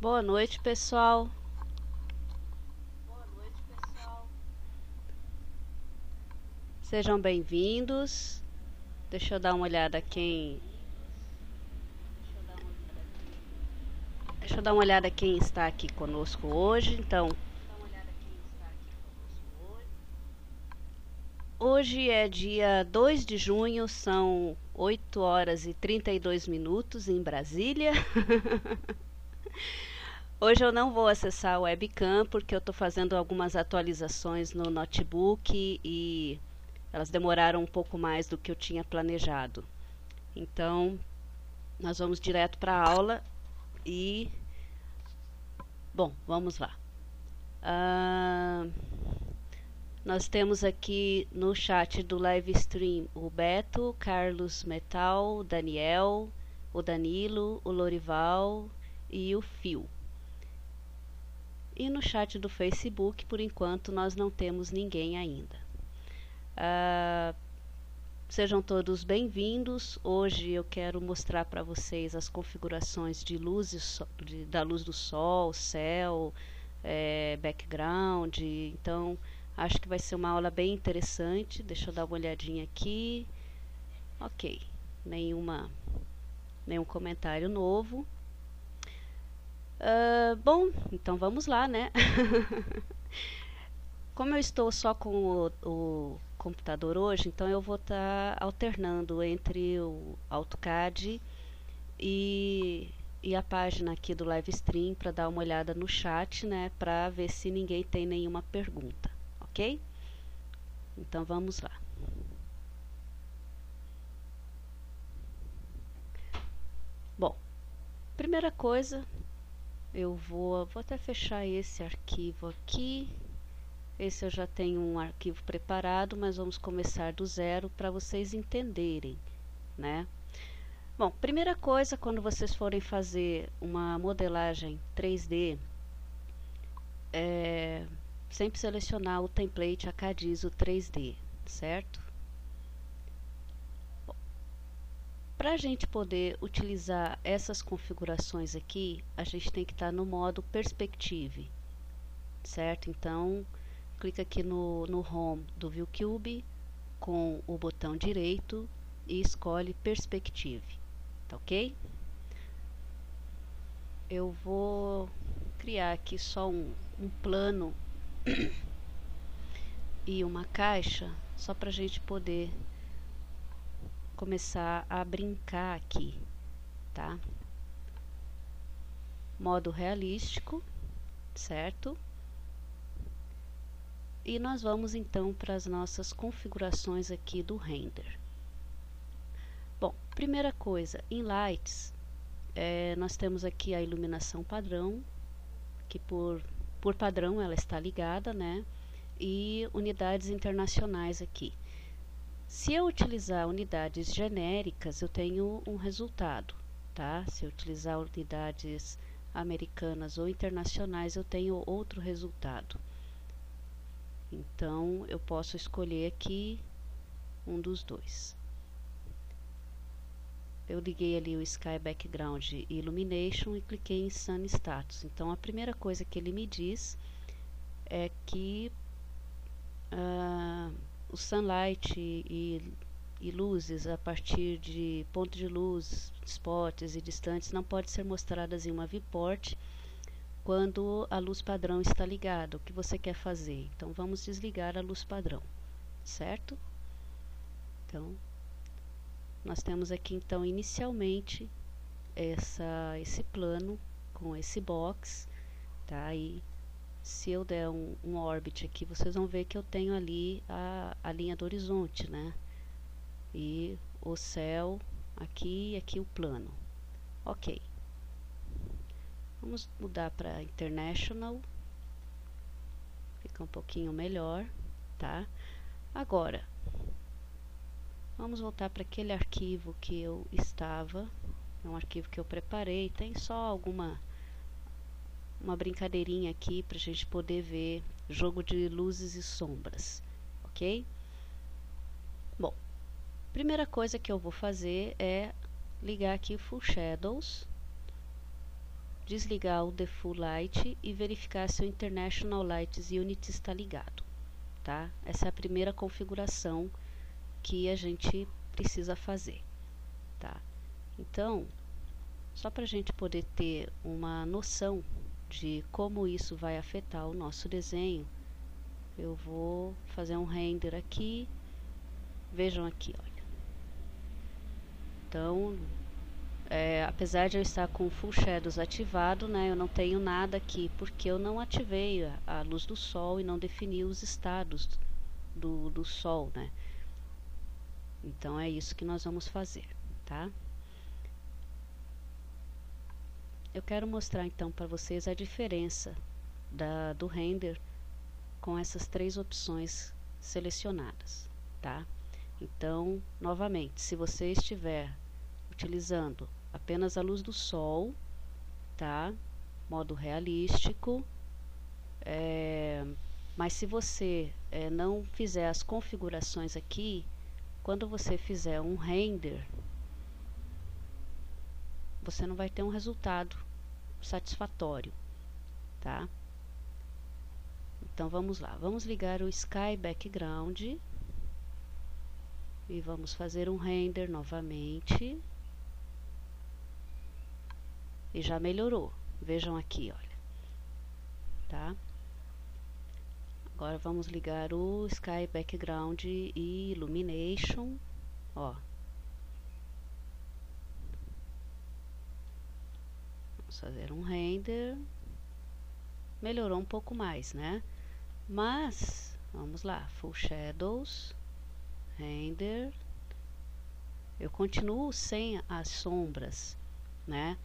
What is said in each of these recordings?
Boa noite, pessoal. Sejam bem-vindos. Deixa eu dar uma olhada quem está aqui conosco hoje. Então, hoje é dia 2 de junho, são 8 horas e 32 minutos em Brasília. Hoje eu não vou acessar a webcam porque eu estou fazendo algumas atualizações no notebook e elas demoraram um pouco mais do que eu tinha planejado. Então, nós vamos direto para a aula e... Bom, vamos lá. Nós temos aqui no chat do live stream o Beto, Carlos Metal, Daniel, o Danilo, o Lorival e o Fio. E no chat do Facebook, por enquanto, nós não temos ninguém ainda. Sejam todos bem-vindos. Hoje eu quero mostrar para vocês as configurações de luz, da luz do sol, céu, background. Então, acho que vai ser uma aula bem interessante. Deixa eu dar uma olhadinha aqui. Ok, nenhum comentário novo. Bom, então vamos lá, né? Como eu estou só com o computador hoje, então eu vou estar alternando entre o AutoCAD e a página aqui do live stream para dar uma olhada no chat, né? Para ver se ninguém tem nenhuma pergunta, ok? Então vamos lá. Bom, primeira coisa, eu vou até fechar esse arquivo aqui. Esse eu já tenho um arquivo preparado, mas vamos começar do zero para vocês entenderem, né? Bom, primeira coisa, quando vocês forem fazer uma modelagem 3D, sempre selecionar o template ACADISO 3D, certo? Para a gente poder utilizar essas configurações aqui, a gente tem que estar no modo Perspective, certo? Então, clica aqui no Home do ViewCube com o botão direito e escolhe Perspective, tá ok? Eu vou criar aqui só um plano e uma caixa, só para a gente poder começar a brincar aqui, tá? Modo realístico, certo? E nós vamos então para as nossas configurações aqui do render. Bom, primeira coisa, em Lights, nós temos aqui a iluminação padrão, que por padrão ela está ligada, né? E unidades internacionais aqui. Se eu utilizar unidades genéricas, eu tenho um resultado, tá? Se eu utilizar unidades americanas ou internacionais, eu tenho outro resultado. Então, eu posso escolher aqui um dos dois. Eu liguei ali o Sky Background Illumination e cliquei em Sun Status. Então, a primeira coisa que ele me diz é que o sunlight e luzes a partir de ponto de luz, spots e distantes não podem ser mostradas em uma viewport quando a luz padrão está ligada. O que você quer fazer? Então vamos desligar a luz padrão, certo? Então nós temos aqui então inicialmente esse plano com esse box, tá? E se eu der um orbit aqui, vocês vão ver que eu tenho ali a linha do horizonte, né? E o céu aqui e aqui o plano. Ok. Vamos mudar para International. Fica um pouquinho melhor, tá? Agora, vamos voltar para aquele arquivo que eu estava. É um arquivo que eu preparei. Tem só uma brincadeirinha aqui para a gente poder ver jogo de luzes e sombras, ok? Bom, primeira coisa que eu vou fazer é ligar aqui o Full Shadows, desligar o Full Light e verificar se o International Lights Unit está ligado, tá? Essa é a primeira configuração que a gente precisa fazer, tá? Então, só para a gente poder ter uma noção de como isso vai afetar o nosso desenho, eu vou fazer um render aqui. Vejam aqui, olha. Então, apesar de eu estar com o Full Shadows ativado, né, eu não tenho nada aqui, porque eu não ativei a luz do sol e não defini os estados do sol, né? Então é isso que nós vamos fazer, tá? Eu quero mostrar então para vocês a diferença do render com essas três opções selecionadas, tá? Então, novamente, se você estiver utilizando apenas a luz do sol, tá? Modo realístico, mas se você não fizer as configurações aqui, quando você fizer um render, você não vai ter um resultado satisfatório, tá? Então vamos lá, vamos ligar o Sky Background e vamos fazer um render novamente. E já melhorou, vejam aqui, olha, tá? Agora vamos ligar o Sky Background e Illumination, ó. Vamos fazer um render. Melhorou um pouco mais, né? Mas, vamos lá, Full Shadows, Render. Eu continuo sem as sombras, né?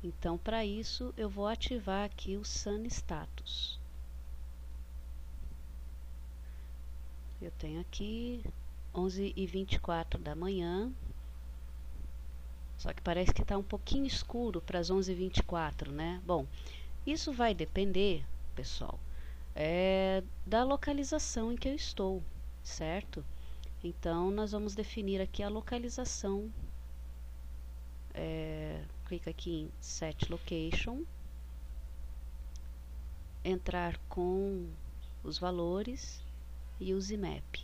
Então, para isso, eu vou ativar aqui o Sun Status. Eu tenho aqui 11h24 da manhã. Só que parece que está um pouquinho escuro para as 11h24, né? Bom, isso vai depender, pessoal, da localização em que eu estou, certo? Então, nós vamos definir aqui a localização. Clica aqui em Set Location, entrar com os valores e use Map,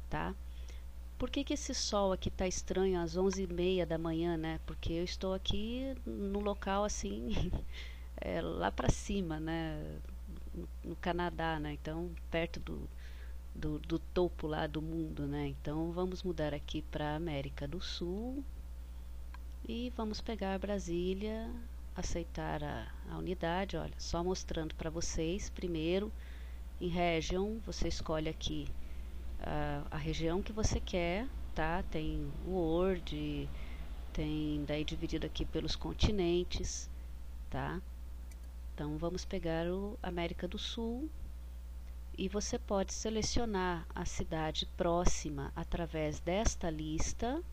tá? Por que esse sol aqui tá estranho às 11h30 da manhã, né? Porque eu estou aqui no local assim, lá para cima, né? No Canadá, né? Então, perto do topo lá do mundo, né? Então, vamos mudar aqui para América do Sul. E vamos pegar Brasília, aceitar a unidade, olha, só mostrando para vocês. Primeiro, em Region, você escolhe aqui a região que você quer, tá? Tem o Word, tem daí dividido aqui pelos continentes, tá? Então vamos pegar o América do Sul e você pode selecionar a cidade próxima através desta lista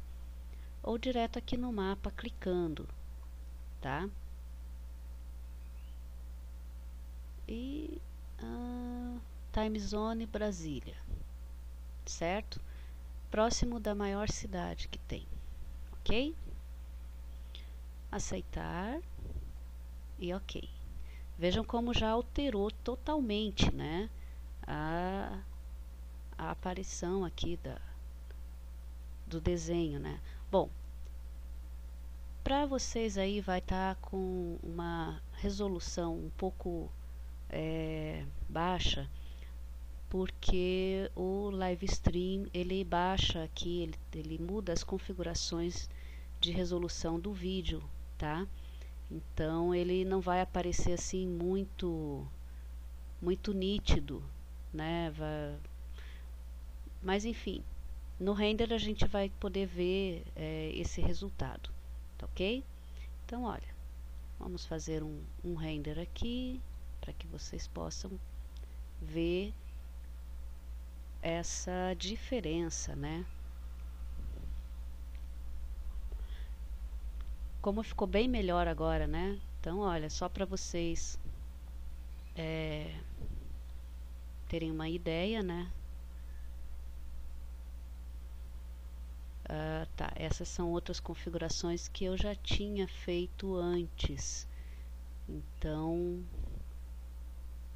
ou direto aqui no mapa clicando, tá? E Time Zone Brasília, certo? Próximo da maior cidade que tem, ok? Aceitar e ok. Vejam como já alterou totalmente, né? A aparição aqui do desenho, né? Bom, para vocês aí vai estar com uma resolução um pouco baixa, porque o live stream ele baixa aqui, ele muda as configurações de resolução do vídeo, tá? Então ele não vai aparecer assim muito nítido, né? Mas enfim, no render a gente vai poder ver esse resultado, tá ok? Então olha, vamos fazer um render aqui para que vocês possam ver essa diferença, né? Como ficou bem melhor agora, né? Então olha, só para vocês terem uma ideia, né? Tá, essas são outras configurações que eu já tinha feito antes. Então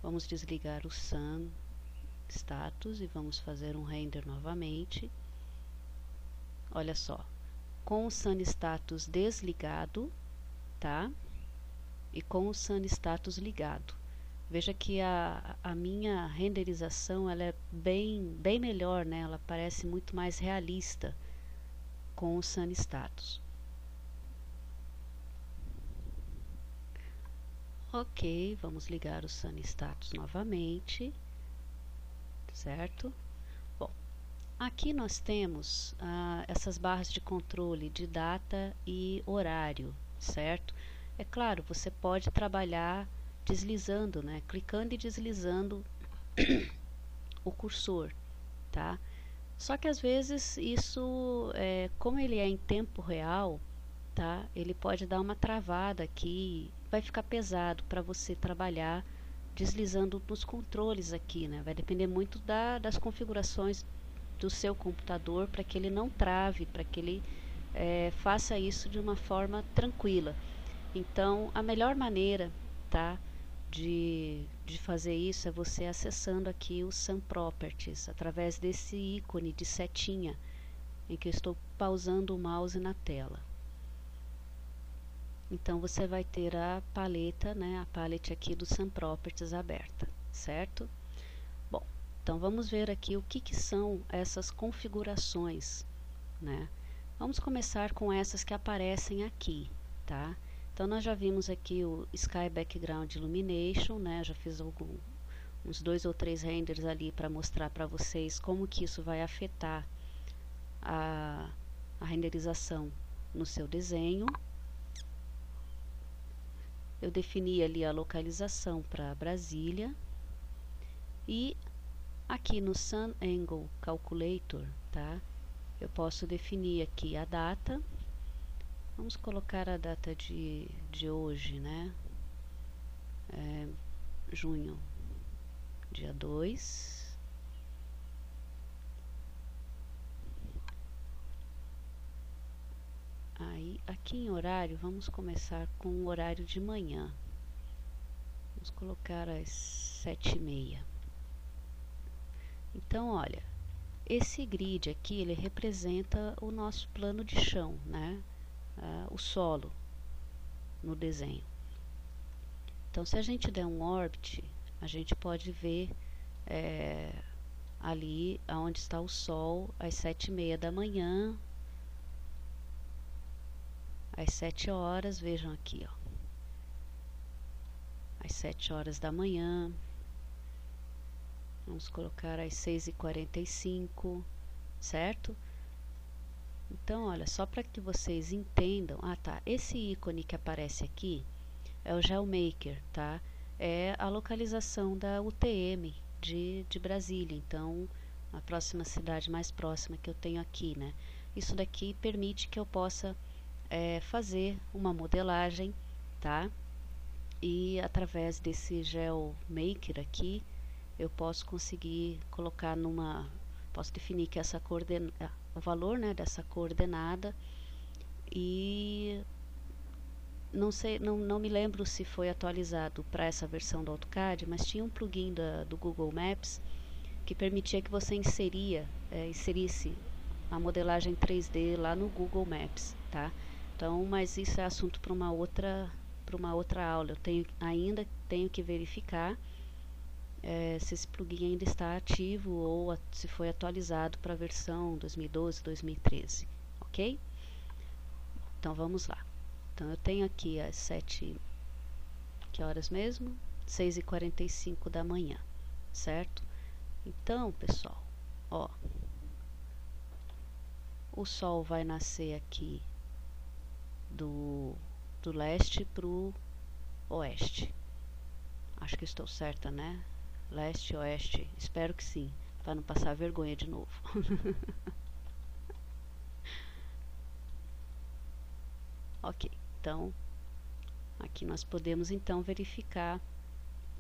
vamos desligar o Sun Status e vamos fazer um render novamente. Olha só, com o Sun Status desligado, tá? E com o Sun Status ligado. Veja que a minha renderização ela é bem melhor, né? Ela parece muito mais realista com o Sun Status. Ok, vamos ligar o Sun Status novamente, certo? Bom, aqui nós temos essas barras de controle de data e horário, certo? É claro, você pode trabalhar deslizando, né? Clicando e deslizando o cursor, tá? Só que às vezes isso, como ele é em tempo real, tá? Ele pode dar uma travada aqui, vai ficar pesado para você trabalhar deslizando nos controles aqui, né? Vai depender muito das configurações do seu computador para que ele não trave, para que ele faça isso de uma forma tranquila. Então, a melhor maneira, tá, de fazer isso é você acessando aqui o Sun Properties, através desse ícone de setinha, em que eu estou pausando o mouse na tela. Então você vai ter a paleta, né, a palette aqui do Sun Properties aberta, certo? Bom, então vamos ver aqui o que são essas configurações, né? Vamos começar com essas que aparecem aqui, tá? Então nós já vimos aqui o Sky Background Illumination, né? Já fiz uns 2 ou 3 renders ali para mostrar para vocês como que isso vai afetar a renderização no seu desenho. Eu defini ali a localização para Brasília e aqui no Sun Angle Calculator, tá? Eu posso definir aqui a data. Vamos colocar a data de hoje, né? Junho, dia 2. Aí, aqui em horário, vamos começar com o horário de manhã. Vamos colocar às 7h30. Então, olha, esse grid aqui, ele representa o nosso plano de chão, né? O solo no desenho. Então, se a gente der um orbit, a gente pode ver ali onde está o Sol às 7h30 da manhã, às 7 horas, vejam aqui, ó, às 7 horas da manhã, vamos colocar às 6h45, certo? Então, olha, só para que vocês entendam, tá, esse ícone que aparece aqui é o GeoMaker, tá? É a localização da UTM de Brasília, então a próxima cidade mais próxima que eu tenho aqui, né? Isso daqui permite que eu possa fazer uma modelagem, tá? E através desse GeoMaker aqui, eu posso conseguir colocar posso definir que essa o valor, né, dessa coordenada, e não sei, não me lembro se foi atualizado para essa versão do AutoCAD, mas tinha um plugin do Google Maps que permitia que você inserisse a modelagem 3D lá no Google Maps, tá? Então, mas isso é assunto para uma outra para uma outra aula. Eu ainda tenho que verificar se esse plugin ainda está ativo ou se foi atualizado para a versão 2012, 2013, ok? Então vamos lá. Então eu tenho aqui às 7, que horas mesmo? 6h45 da manhã, certo? Então, pessoal, ó, o sol vai nascer aqui do leste para o oeste. Acho que estou certa, né? Leste, oeste, espero que sim, para não passar vergonha de novo. Ok, então aqui nós podemos então verificar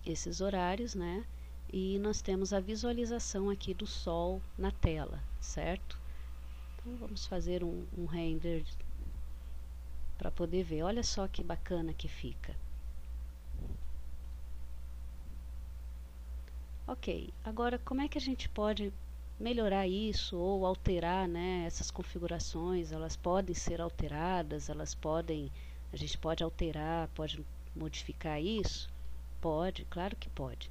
esses horários, né? E nós temos a visualização aqui do sol na tela, certo? Então vamos fazer um render para poder ver. Olha só que bacana que fica. Ok, agora como é que a gente pode melhorar isso ou alterar, né, essas configurações? Elas podem ser alteradas, a gente pode alterar, pode modificar isso? Pode, claro que pode.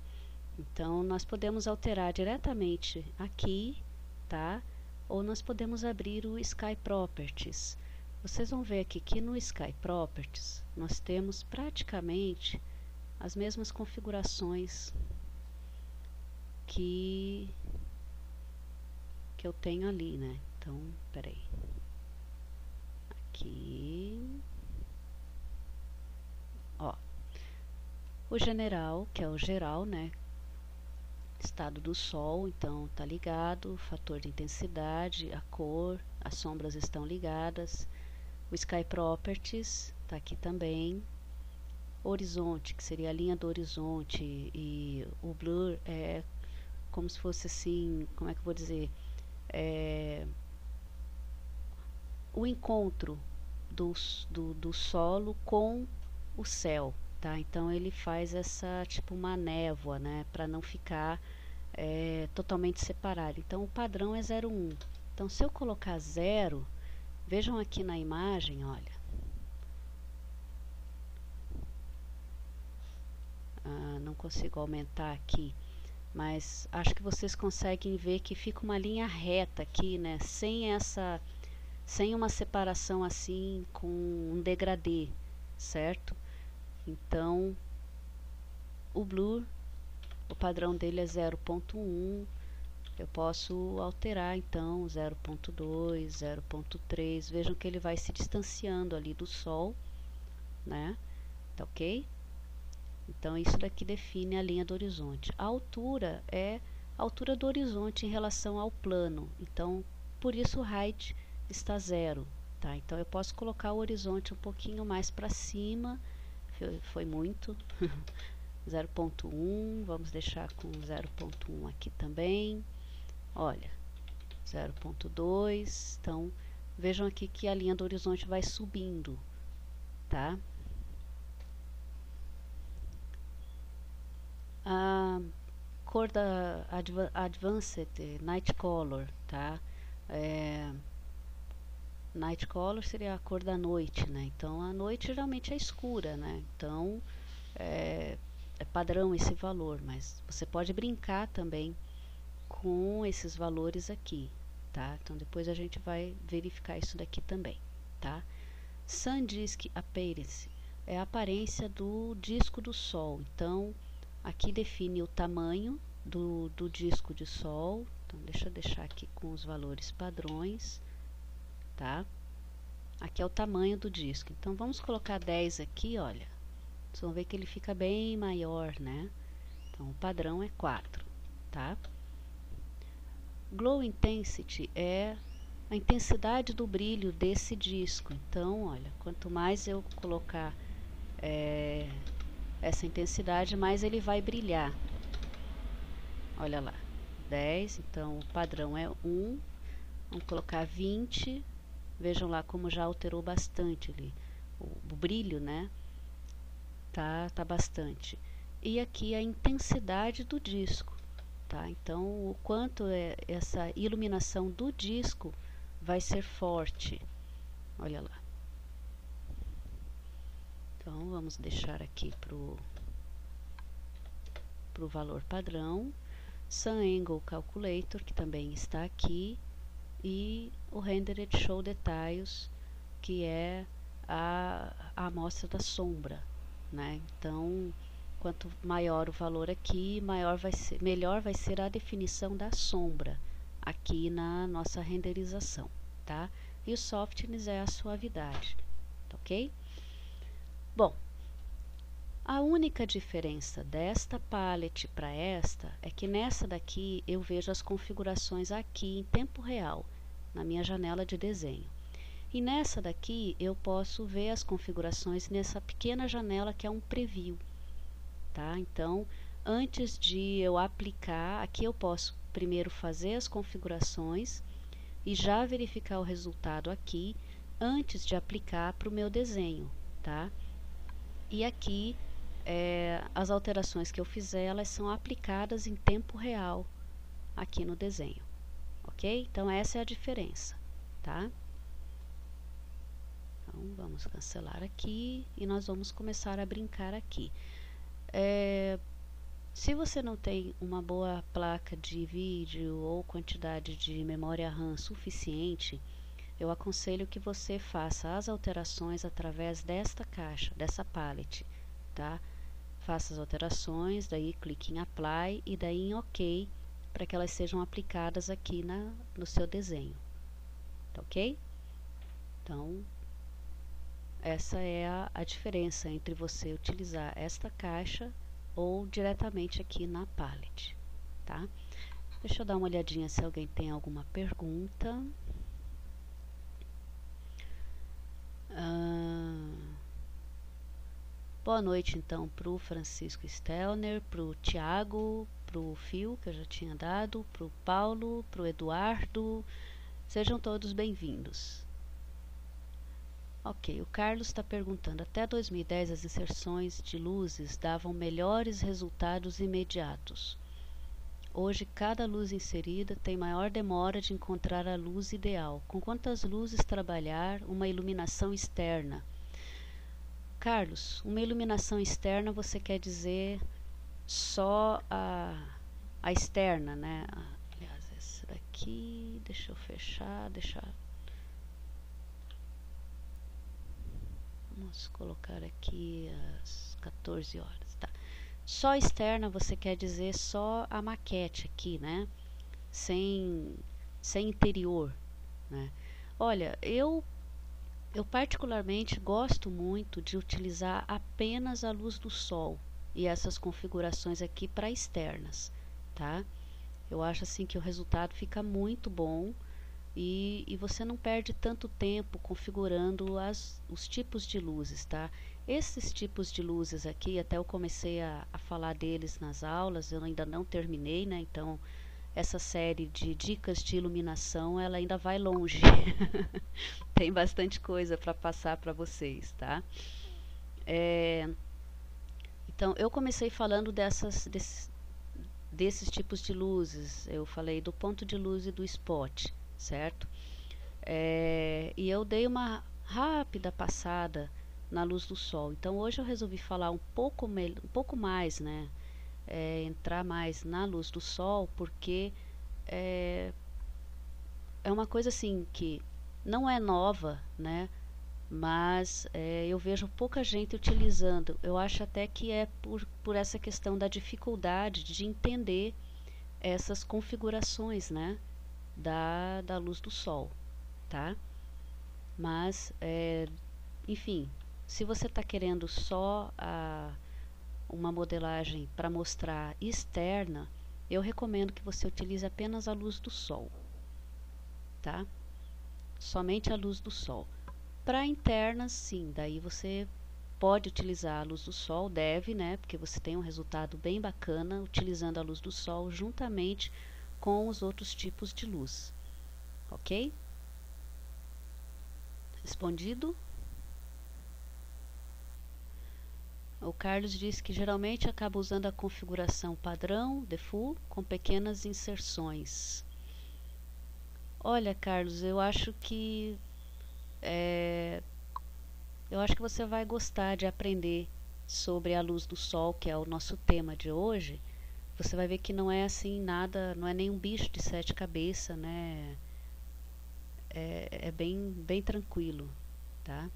Então nós podemos alterar diretamente aqui, tá? Ou nós podemos abrir o Sky Properties. Vocês vão ver aqui que no Sky Properties nós temos praticamente as mesmas configurações que eu tenho ali, né? Então, peraí. Aqui, ó, o general, que é o geral, né? Estado do sol, então tá ligado, fator de intensidade, a cor, as sombras estão ligadas. O Sky Properties tá aqui também. Horizonte, que seria a linha do horizonte, e o blur é como se fosse assim, como é que eu vou dizer? O encontro do solo com o céu, tá? Então ele faz essa tipo uma névoa, né? Para não ficar totalmente separado. Então o padrão é 0,1. Então se eu colocar 0, vejam aqui na imagem, olha. Não consigo aumentar aqui, mas acho que vocês conseguem ver que fica uma linha reta aqui, né? Sem uma separação assim com um degradê, certo? Então o blur, o padrão dele é 0.1. eu posso alterar então 0.2, 0.3. vejam que ele vai se distanciando ali do sol, né? Tá ok? Então isso daqui define a linha do horizonte. A altura é a altura do horizonte em relação ao plano. Então por isso o height está 0, tá? Então eu posso colocar o horizonte um pouquinho mais para cima. Foi muito. 0.1, vamos deixar com 0.1 aqui também. Olha, 0.2. Então vejam aqui que a linha do horizonte vai subindo, tá? A cor da Advanced Night Color, tá? Night Color seria a cor da noite, né? Então a noite geralmente é escura, né? Então é padrão esse valor, mas você pode brincar também com esses valores aqui, tá? Então depois a gente vai verificar isso daqui também, tá? Sun Disk Appearance é a aparência do disco do Sol. Então aqui define o tamanho do disco de Sol. Então deixa eu deixar aqui com os valores padrões, tá? Aqui é o tamanho do disco. Então vamos colocar 10 aqui, olha. Vocês vão ver que ele fica bem maior, né? Então o padrão é 4, tá? Glow Intensity é a intensidade do brilho desse disco. Então, olha, quanto mais eu colocar essa intensidade, mais ele vai brilhar. Olha lá, 10, então o padrão é 1. Vamos colocar 20. Vejam lá como já alterou bastante ali. O brilho, né? Tá bastante. E aqui a intensidade do disco, tá? Então o quanto essa iluminação do disco vai ser forte. Olha lá. Então vamos deixar aqui para o valor padrão, Sun Angle Calculator, que também está aqui, e o Rendered Show Details, que é a amostra da sombra, né? Então, quanto maior o valor aqui, melhor vai ser a definição da sombra aqui na nossa renderização, tá? E o Softness é a suavidade, ok? Bom, a única diferença desta palette para esta é que nessa daqui eu vejo as configurações aqui em tempo real, na minha janela de desenho. E nessa daqui eu posso ver as configurações nessa pequena janela que é um preview, tá? Então, antes de eu aplicar, aqui eu posso primeiro fazer as configurações e já verificar o resultado aqui antes de aplicar para o meu desenho, tá? E aqui as alterações que eu fizer, elas são aplicadas em tempo real aqui no desenho, ok? Então essa é a diferença, tá? Então vamos cancelar aqui e nós vamos começar a brincar aqui. Se você não tem uma boa placa de vídeo ou quantidade de memória RAM suficiente, eu aconselho que você faça as alterações através desta caixa, dessa palette, tá? Faça as alterações, daí clique em Apply e daí em OK, para que elas sejam aplicadas aqui no seu desenho, tá ok? Então, essa é a diferença entre você utilizar esta caixa ou diretamente aqui na palette, tá? Deixa eu dar uma olhadinha se alguém tem alguma pergunta. Boa noite então para o Francisco Stelner, para o Tiago, para o Fio, que eu já tinha dado, para o Paulo, para o Eduardo. Sejam todos bem-vindos. Ok, o Carlos está perguntando, até 2010 as inserções de luzes davam melhores resultados imediatos. Hoje cada luz inserida tem maior demora de encontrar a luz ideal. Com quantas luzes trabalhar uma iluminação externa? Carlos, uma iluminação externa você quer dizer só a externa, né? Aliás, esse daqui, deixa eu fechar, vamos colocar aqui às 14 horas, tá? Só externa você quer dizer só a maquete aqui, né? Sem interior, né? Olha, eu particularmente gosto muito de utilizar apenas a luz do sol e essas configurações aqui para externas, tá? Eu acho assim que o resultado fica muito bom e você não perde tanto tempo configurando os tipos de luzes, tá? Esses tipos de luzes aqui, até eu comecei a falar deles nas aulas, eu ainda não terminei, né? Então essa série de dicas de iluminação, ela ainda vai longe. Tem bastante coisa para passar para vocês, tá? Então, eu comecei falando desses tipos de luzes. Eu falei do ponto de luz e do spot, certo? E eu dei uma rápida passada na luz do sol. Então, hoje eu resolvi falar um pouco mais, né? Entrar mais na luz do sol, porque é uma coisa assim que não é nova, né? Mas eu vejo pouca gente utilizando. Eu acho até que é por essa questão da dificuldade de entender essas configurações, né? Da luz do sol, tá? Mas, enfim, se você está querendo só uma modelagem para mostrar externa, eu recomendo que você utilize apenas a luz do sol, tá? Somente a luz do sol. Para internas, sim, daí você pode utilizar a luz do sol, deve, né? Porque você tem um resultado bem bacana utilizando a luz do sol juntamente com os outros tipos de luz, ok? Respondido? O Carlos diz que geralmente acaba usando a configuração padrão, default, com pequenas inserções. Olha, Carlos, eu acho que eu acho que você vai gostar de aprender sobre a luz do sol, que é o nosso tema de hoje. Você vai ver que não é assim nada, não é nenhum bicho de sete cabeças, né? É bem tranquilo, tá?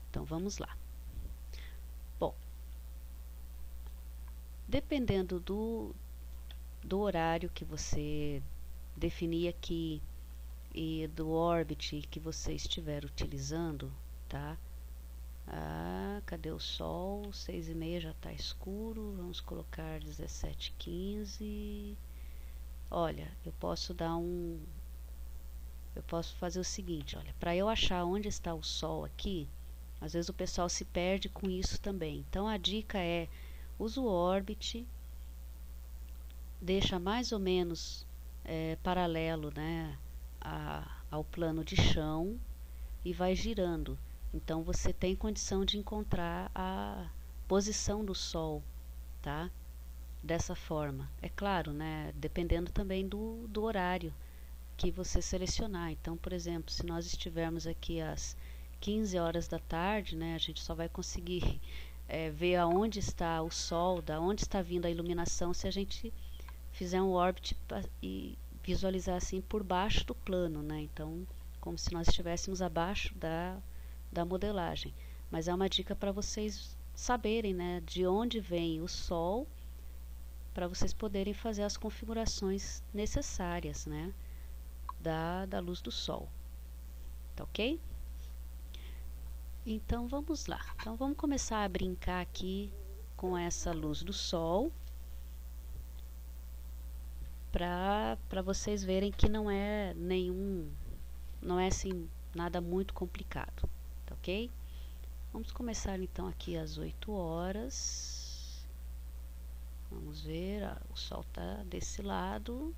Então vamos lá. Bom, dependendo do horário que você definir aqui e do orbit que você estiver utilizando, tá? Cadê o sol? 6:30 já está escuro. Vamos colocar 17:15. Olha, eu posso fazer o seguinte, olha, para eu achar onde está o sol aqui, às vezes o pessoal se perde com isso também. Então a dica é, usa o orbit, deixa mais ou menos paralelo, né, ao plano de chão e vai girando. Então você tem condição de encontrar a posição do sol, tá? Dessa forma. É claro, né, dependendo também do horário que você selecionar. Então, por exemplo, se nós estivermos aqui às 15 horas da tarde, né, a gente só vai conseguir ver aonde está o sol, da onde está vindo a iluminação, se a gente fizer um orbit e visualizar assim por baixo do plano, né? Então, como se nós estivéssemos abaixo da modelagem. Mas é uma dica para vocês saberem, né, de onde vem o sol, para vocês poderem fazer as configurações necessárias, né, da luz do sol. Tá ok? Então vamos lá. Então vamos começar a brincar aqui com essa luz do sol, para vocês verem que não é assim nada muito complicado, tá ok? Vamos começar então aqui às 8 horas. Vamos ver, o sol está desse lado.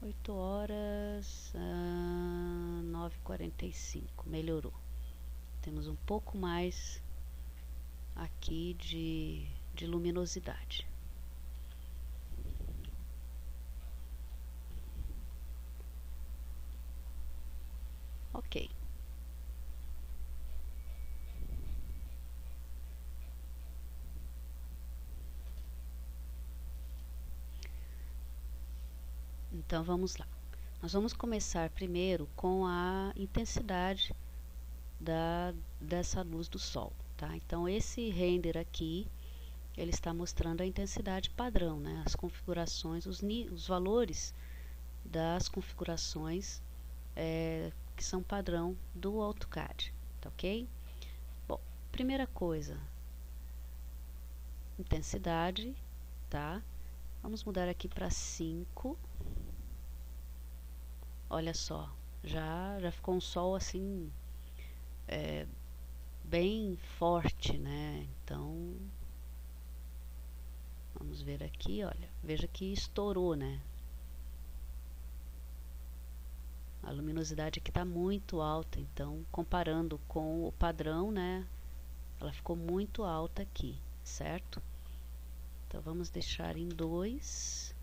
8 horas, 9h45, melhorou. Temos um pouco mais aqui de luminosidade. Ok. Então vamos lá. Nós vamos começar primeiro com a intensidade dessa luz do sol, tá? Então esse render aqui, ele está mostrando a intensidade padrão, né? As configurações, os valores das configurações que são padrão do AutoCAD, tá ok? Bom, primeira coisa, intensidade, tá? Vamos mudar aqui para 5. Olha só, já ficou um sol assim bem forte, né? Então vamos ver aqui, olha, veja que estourou, né? A luminosidade aqui está muito alta, então comparando com o padrão, né, ela ficou muito alta aqui, certo? Então vamos deixar em 2.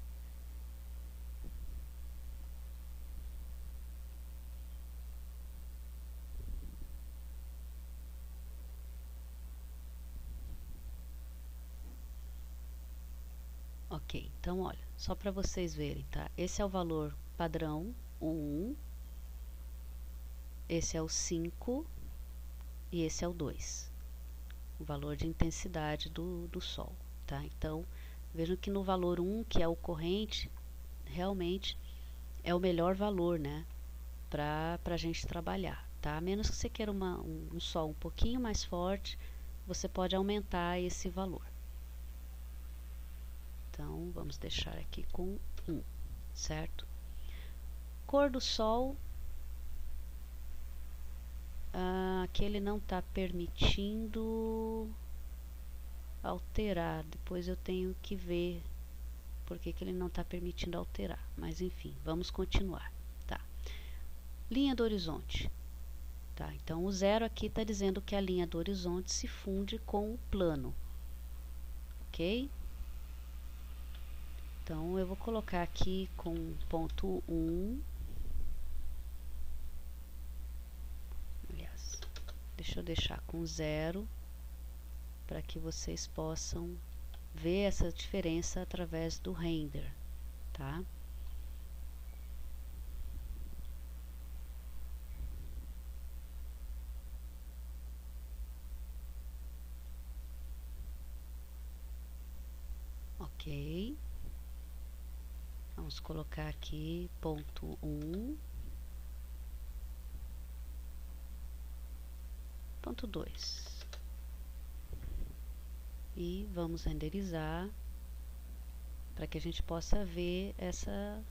Ok, então olha, só para vocês verem, tá? Esse é o valor padrão, o 1, esse é o 5 e esse é o 2, o valor de intensidade do sol, tá? Então vejam que no valor 1, que é o corrente, realmente é o melhor valor, né, para a gente trabalhar, tá? A menos que você queira um sol um pouquinho mais forte, você pode aumentar esse valor. Então vamos deixar aqui com 1, certo? Cor do sol, aqui ele não está permitindo alterar, depois eu tenho que ver porque que ele não está permitindo alterar, mas enfim, vamos continuar, tá? Linha do horizonte, tá? Então o 0 aqui está dizendo que a linha do horizonte se funde com o plano, ok? Então eu vou colocar aqui com ponto 1, Deixa eu deixar com 0 para que vocês possam ver essa diferença através do render, tá? Ok. Vamos colocar aqui ponto 1, ponto 2. E vamos renderizar para que a gente possa ver essa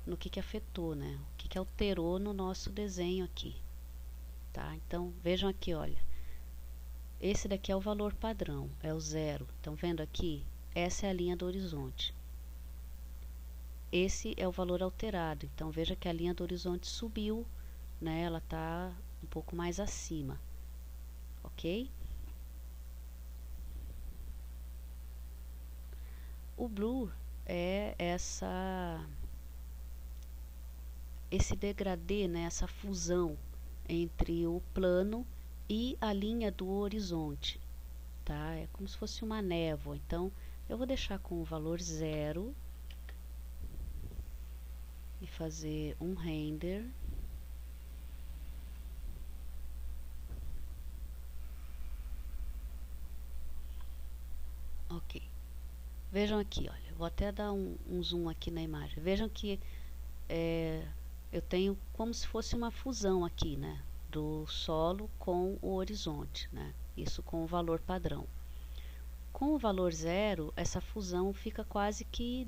no que afetou, né? O que alterou no nosso desenho aqui, tá? Então vejam aqui, olha, esse daqui é o valor padrão, é o 0. Estão vendo aqui? Essa é a linha do horizonte. Esse é o valor alterado. Então veja que a linha do horizonte subiu, né? Ela está um pouco mais acima, ok? O blur é esse degradê, né, essa fusão entre o plano e a linha do horizonte, tá? É como se fosse uma névoa. Então eu vou deixar com o valor 0 e fazer um render. Ok. Vejam aqui, olha, vou até dar um zoom aqui na imagem. Vejam que eu tenho como se fosse uma fusão aqui, né, do solo com o horizonte, né? Isso com o valor padrão. Com o valor 0, essa fusão fica quase que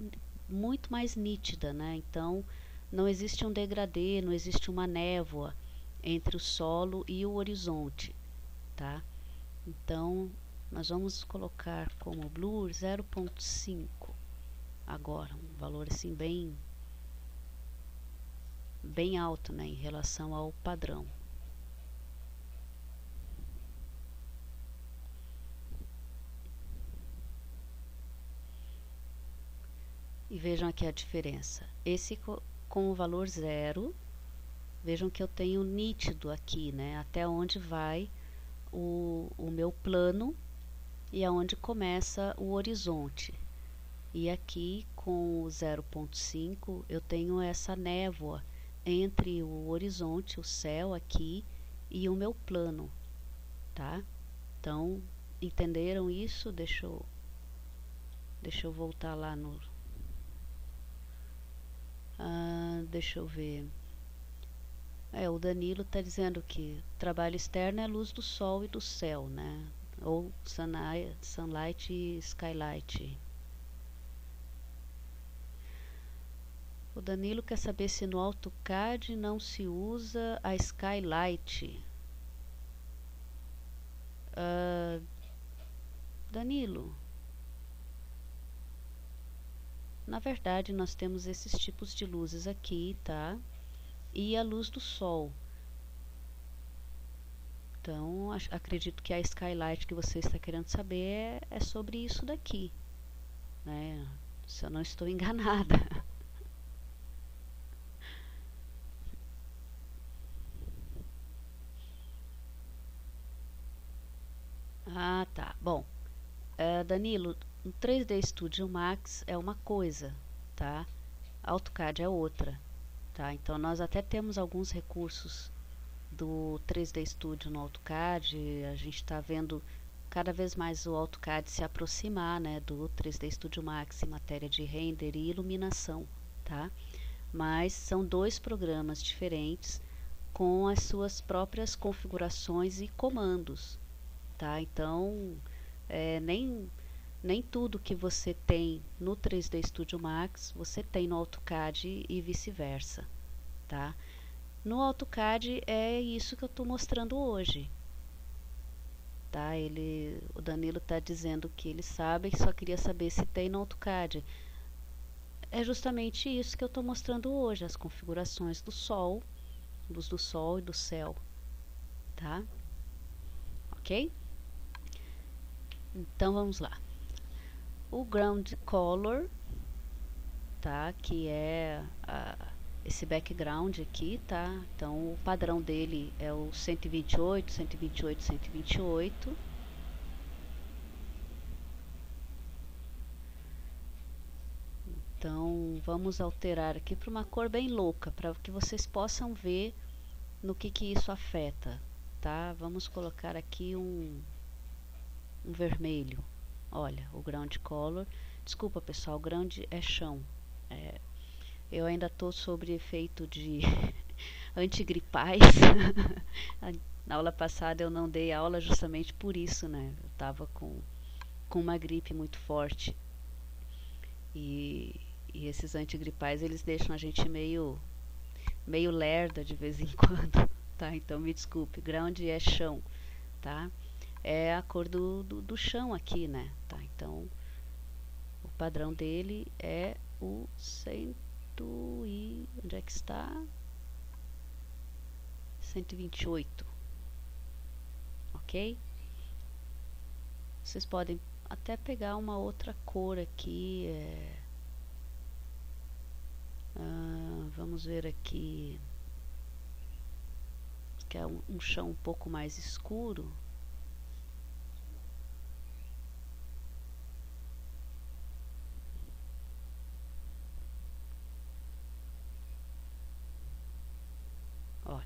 muito mais nítida, né? Então não existe um degradê, não existe uma névoa entre o solo e o horizonte, tá? Então nós vamos colocar como blur 0.5 agora, um valor assim bem alto, né, em relação ao padrão. E vejam aqui a diferença. Esse com o valor 0, vejam que eu tenho nítido aqui, né, até onde vai o meu plano e aonde começa o horizonte. E aqui com o 0.5 eu tenho essa névoa entre o horizonte, o céu aqui, e o meu plano, tá? Então, entenderam isso? Deixa eu voltar lá no... deixa eu ver. O Danilo está dizendo que trabalho externo é a luz do sol e do céu, né? Ou sunlight e skylight. O Danilo quer saber se no AutoCAD não se usa a skylight. Danilo, na verdade nós temos esses tipos de luzes aqui, tá? E a luz do sol. Então acredito que a skylight que você está querendo saber é sobre isso daqui, né? Se eu não estou enganada. Ah, tá. Bom, Danilo, o 3D Studio Max é uma coisa, tá? AutoCAD é outra, tá? Então nós até temos alguns recursos do 3D Studio no AutoCAD. A gente está vendo cada vez mais o AutoCAD se aproximar, né, do 3D Studio Max em matéria de render e iluminação, tá? Mas são dois programas diferentes com as suas próprias configurações e comandos, tá? Então nem tudo que você tem no 3D Studio Max você tem no AutoCAD e vice-versa, tá? No AutoCAD é isso que eu estou mostrando hoje, tá? O Danilo está dizendo que ele sabe, que só queria saber se tem no AutoCAD. É justamente isso que eu estou mostrando hoje, as configurações do sol, luz do sol e do céu, tá? Ok? Então vamos lá. O ground color, tá? Que é esse background aqui, tá? Então o padrão dele é o 128, 128, 128. Então vamos alterar aqui para uma cor bem louca, para que vocês possam ver no que isso afeta, tá? Vamos colocar aqui um vermelho. Olha, o ground color. Desculpa, pessoal, o ground é chão. Eu ainda estou sob efeito de antigripais. Na aula passada eu não dei aula justamente por isso, né? Eu estava com uma gripe muito forte. E esses antigripais, eles deixam a gente meio lerda de vez em quando, tá? Então me desculpe, ground é chão, tá? É a cor do chão aqui, né? Tá? Então o padrão dele é o 100 e... onde é que está? 128, ok? Vocês podem até pegar uma outra cor aqui, vamos ver aqui, que é um chão um pouco mais escuro. Olha,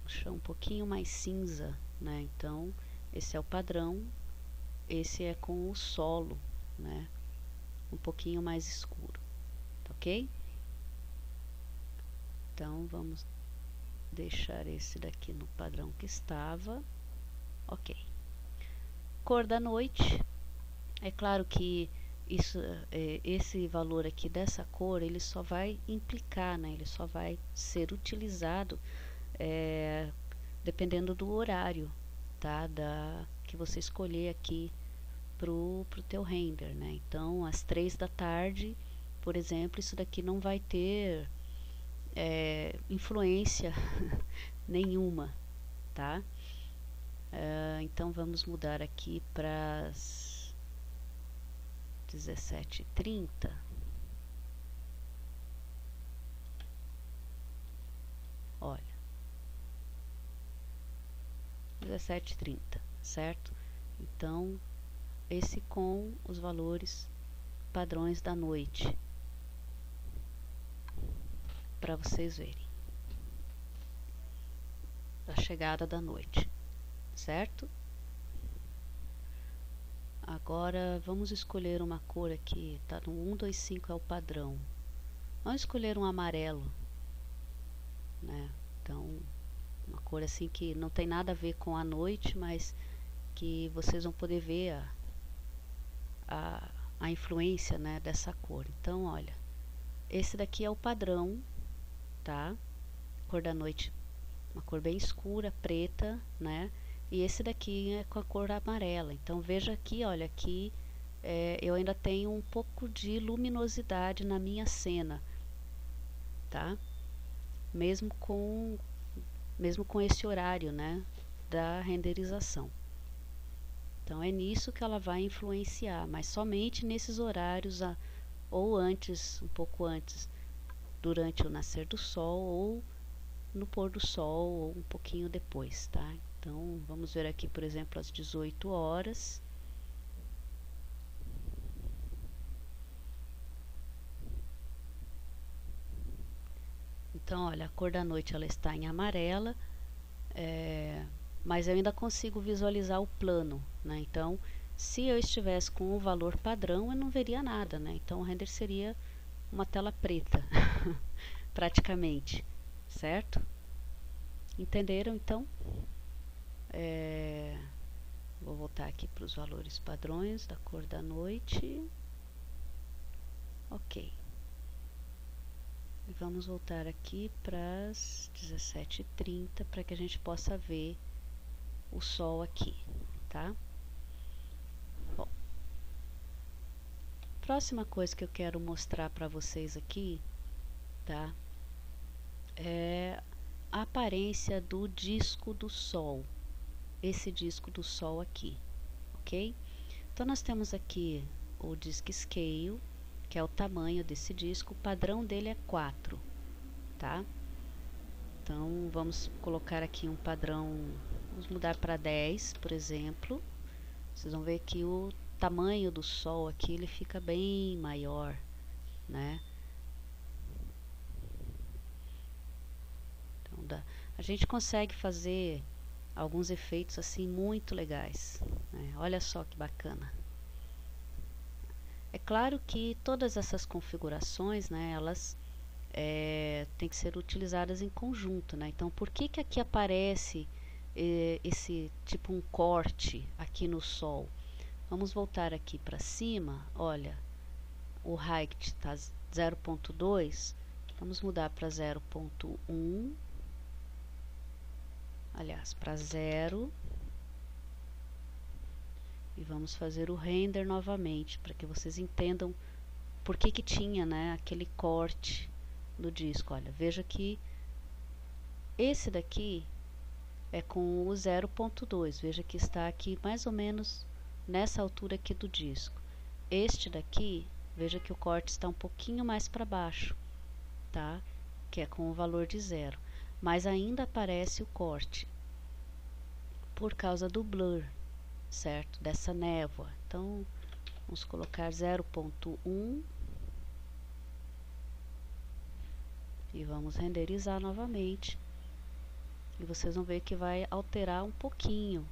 um chão um pouquinho mais cinza, né? Então esse é o padrão. Esse é com o solo, né? Um pouquinho mais escuro, ok? Então vamos deixar esse daqui no padrão que estava, ok. Cor da noite, é claro que isso, esse valor aqui dessa cor, ele só vai implicar, né? Ele só vai ser utilizado dependendo do horário, tá? Que você escolher aqui pro teu render, né? Então, às 3 da tarde, por exemplo, isso daqui não vai ter influência nenhuma, tá? Então vamos mudar aqui para as 17h30. Olha, 17h30, certo? Então esse com os valores padrões da noite, para vocês verem a chegada da noite, certo? Agora vamos escolher uma cor aqui, tá no 125 é o padrão. Vamos escolher um amarelo, né? Então uma cor assim que não tem nada a ver com a noite, mas que vocês vão poder ver a influência, né, dessa cor. Então olha, esse daqui é o padrão, tá? Cor da noite, uma cor bem escura, preta, né? E esse daqui é com a cor amarela. Então veja aqui, olha, aqui eu ainda tenho um pouco de luminosidade na minha cena, tá? Mesmo com esse horário, né, da renderização. Então é nisso que ela vai influenciar, mas somente nesses horários, ou antes, um pouco antes, durante o nascer do sol, ou no pôr do sol, ou um pouquinho depois, tá? Então vamos ver aqui, por exemplo, às 18 horas. Então olha, a cor da noite ela está em amarela, mas eu ainda consigo visualizar o plano, né? Então se eu estivesse com o valor padrão, eu não veria nada, né? Então o render seria uma tela preta, praticamente, certo? Entenderam, então? Vou voltar aqui para os valores padrões da cor da noite. Ok. E vamos voltar aqui para as 17h30 para que a gente possa ver o sol aqui, tá? Bom, próxima coisa que eu quero mostrar para vocês aqui, tá? É a aparência do disco do sol. Esse disco do sol aqui, ok? Então nós temos aqui o Disk Scale, que é o tamanho desse disco. O padrão dele é 4, tá? Então vamos colocar aqui um padrão, vamos mudar para 10, por exemplo. Vocês vão ver que o tamanho do Sol aqui ele fica bem maior, né? Então a gente consegue fazer alguns efeitos assim muito legais, né? Olha só que bacana. É claro que todas essas configurações, né, elas têm que ser utilizadas em conjunto, né? Então, por que que aqui aparece esse tipo um corte aqui no Sol? Vamos voltar aqui para cima. Olha, o height está 0.2. Vamos mudar para 0.1. Aliás, para 0. E vamos fazer o render novamente, para que vocês entendam por que que tinha, né, aquele corte no disco. Olha, veja que esse daqui é com o 0.2. Veja que está aqui mais ou menos nessa altura aqui do disco. Este daqui, veja que o corte está um pouquinho mais para baixo, tá? Que é com o valor de 0. Mas ainda aparece o corte por causa do blur, certo? Dessa névoa. Então, vamos colocar 0.1 e vamos renderizar novamente. E vocês vão ver que vai alterar um pouquinho.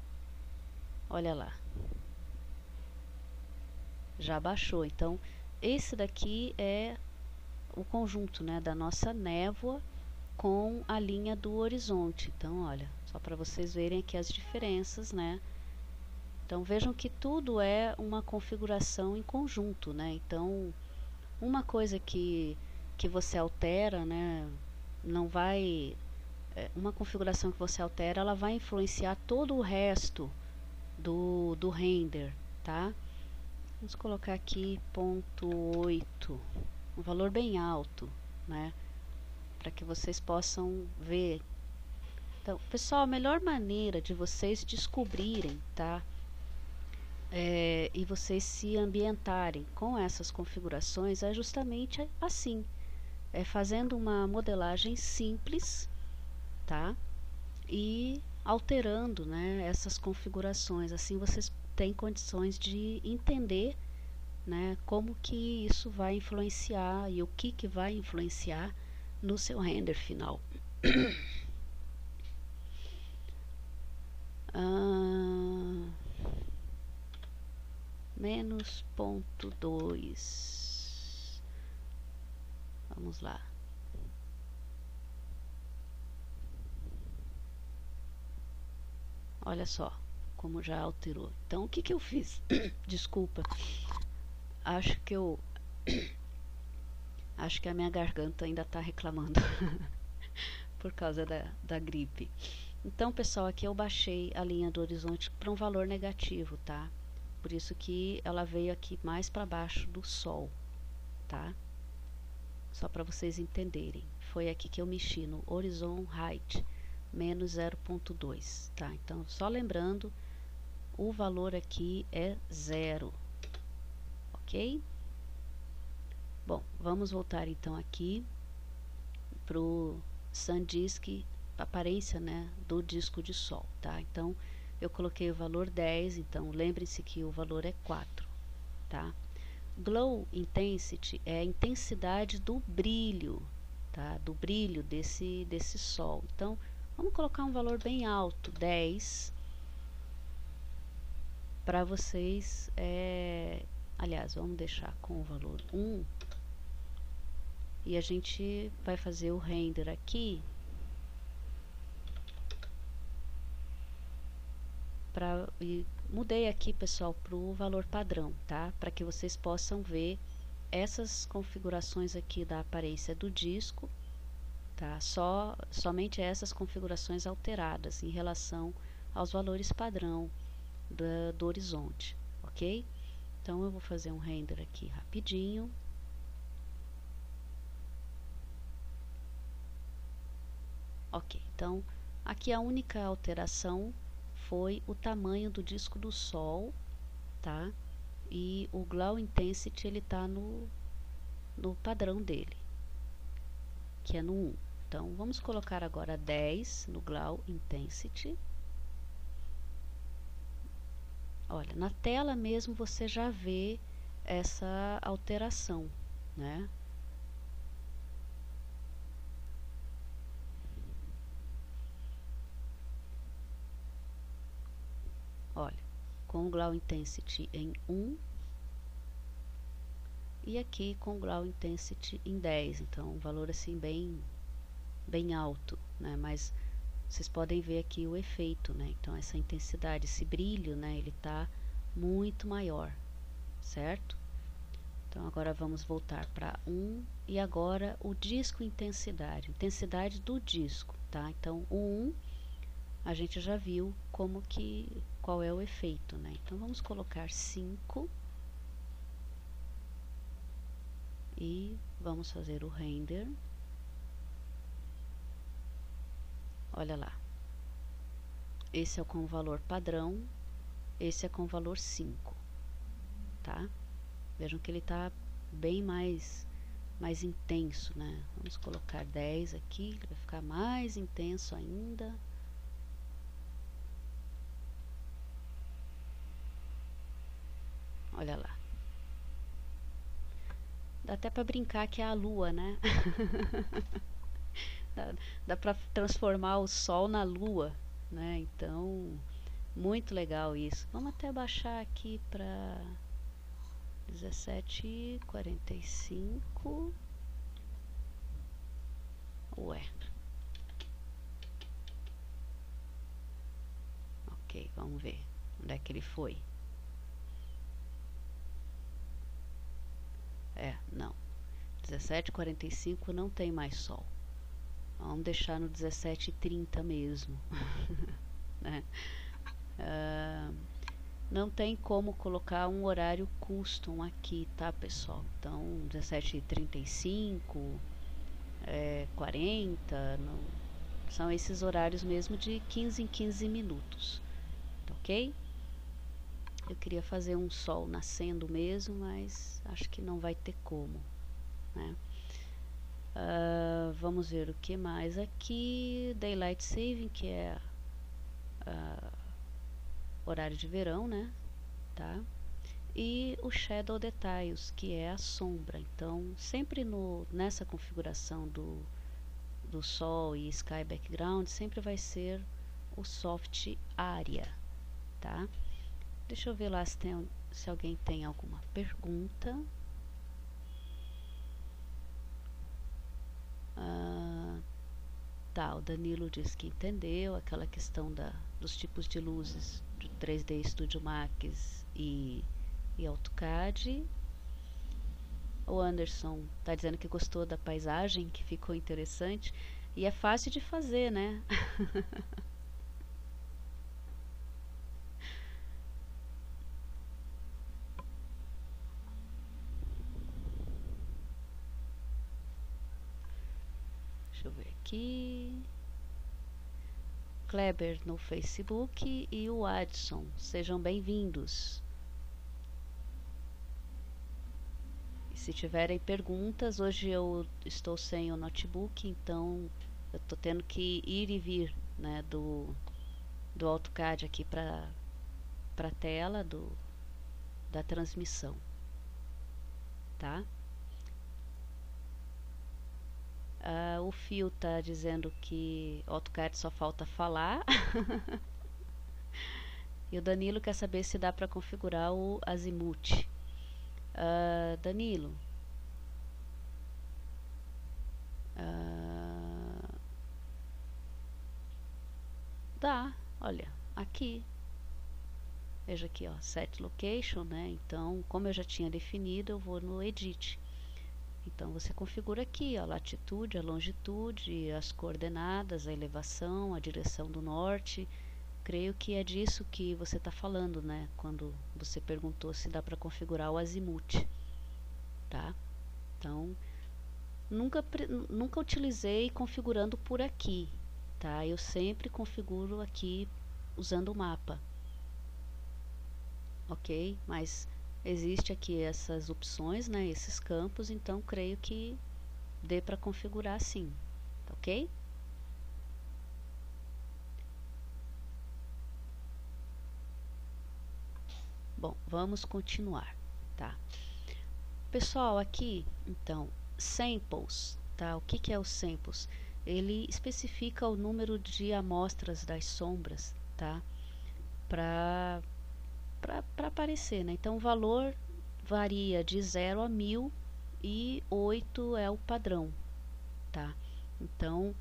Olha lá. Já baixou. Então, esse daqui é o conjunto, né, da nossa névoa com a linha do horizonte. Então, olha, só para vocês verem aqui as diferenças, né? Então, vejam que tudo é uma configuração em conjunto, né? Então, uma coisa que você altera, né, não vai... uma configuração que você altera, ela vai influenciar todo o resto do render, tá? Vamos colocar aqui 0.8, um valor bem alto, né? Para que vocês possam ver. Então, pessoal, a melhor maneira de vocês descobrirem, tá? E vocês se ambientarem com essas configurações é justamente assim, fazendo uma modelagem simples, tá? E alterando, né, essas configurações. Assim vocês têm condições de entender, né, como que isso vai influenciar e o que vai influenciar no seu render final. Menos 0.2. Vamos lá. Olha só como já alterou. Então, o que que eu fiz? Desculpa. Acho que a minha garganta ainda está reclamando por causa da gripe. Então, pessoal, aqui eu baixei a linha do horizonte para um valor negativo, tá? Por isso que ela veio aqui mais para baixo do Sol, tá? Só para vocês entenderem. Foi aqui que eu mexi no Horizon Height, menos 0.2, tá? Então, só lembrando, o valor aqui é 0, ok? Bom, vamos voltar então aqui para o SanDisk, aparência, né, do disco de Sol, tá? Então, eu coloquei o valor 10, então lembre-se que o valor é 4, tá? Glow Intensity é a intensidade do brilho, tá? Do brilho desse Sol. Então, vamos colocar um valor bem alto, 10, para vocês, aliás, vamos deixar com o valor 1, e a gente vai fazer o render aqui, e mudei aqui, pessoal, para o valor padrão, tá? Para que vocês possam ver essas configurações aqui da aparência do disco, tá? Somente essas configurações alteradas em relação aos valores padrão do horizonte, ok? Então, eu vou fazer um render aqui rapidinho. Ok, então, aqui a única alteração foi o tamanho do disco do Sol, tá? E o Glow Intensity ele tá no no padrão dele, que é no 1. Então, vamos colocar agora 10 no Glow Intensity. Olha, na tela mesmo você já vê essa alteração, né? Olha, com o Glow Intensity em 1 e aqui com o Glow Intensity em 10, então um valor assim bem alto, né? Mas vocês podem ver aqui o efeito, né? Então essa intensidade, esse brilho, né? Ele tá muito maior, certo? Então agora vamos voltar para 1 e agora o disco intensidade do disco, tá? Então o 1 a gente já viu qual é o efeito, né? Então vamos colocar 5 e vamos fazer o render. Olha lá, esse é com o valor padrão, esse é com o valor 5, tá? Vejam que ele está bem mais intenso, né? Vamos colocar 10 aqui, ele vai ficar mais intenso ainda. Olha lá. Dá até para brincar que é a lua, né? dá para transformar o sol na lua, né? Então, muito legal isso. Vamos até baixar aqui para 17:45. Ué. Ok, vamos ver onde é que ele foi. Não. 17:45 não tem mais sol. Vamos deixar no 17:30 mesmo. Né? Não tem como colocar um horário custom aqui, tá, pessoal? Então, 17:35, 40, não, são esses horários mesmo de 15 em 15 minutos, ok? Eu queria fazer um sol nascendo mesmo, mas acho que não vai ter como, né? Vamos ver o que mais aqui. Daylight Saving, que é horário de verão, né? Tá? E o Shadow Details, que é a sombra. Então, sempre nessa configuração do Sol e Sky Background, sempre vai ser o Soft Area, tá? Deixa eu ver lá se alguém tem alguma pergunta. Tá, o Danilo disse que entendeu aquela questão dos tipos de luzes de 3D Studio Max e AutoCAD. O Anderson tá dizendo que gostou da paisagem, que ficou interessante e é fácil de fazer, né? Deixa eu ver aqui. Kleber no Facebook e o Adson, sejam bem-vindos. E se tiverem perguntas, hoje eu estou sem o notebook, então eu estou tendo que ir e vir, né, do AutoCAD aqui para a tela da transmissão, tá? O Fio tá dizendo que AutoCAD só falta falar. E o Danilo quer saber se dá para configurar o Azimuth. Danilo, dá, olha, aqui. Veja aqui, ó, Set Location, né? Então, como eu já tinha definido, eu vou no Edit. Então você configura aqui a latitude, a longitude, as coordenadas, a elevação, a direção do norte. Creio que é disso que você está falando, né? Quando você perguntou se dá para configurar o azimuth, tá? Então, nunca utilizei configurando por aqui, tá? Eu sempre configuro aqui usando o mapa, ok? Mas existe aqui essas opções, né, esses campos, então creio que dê para configurar sim, tá ok? Bom, vamos continuar, tá? Pessoal, aqui, então, samples, tá? O que que é o samples? Ele especifica o número de amostras das sombras, tá? Para aparecer, né? Então, o valor varia de 0 a 1000 e 8 é o padrão, tá? Então,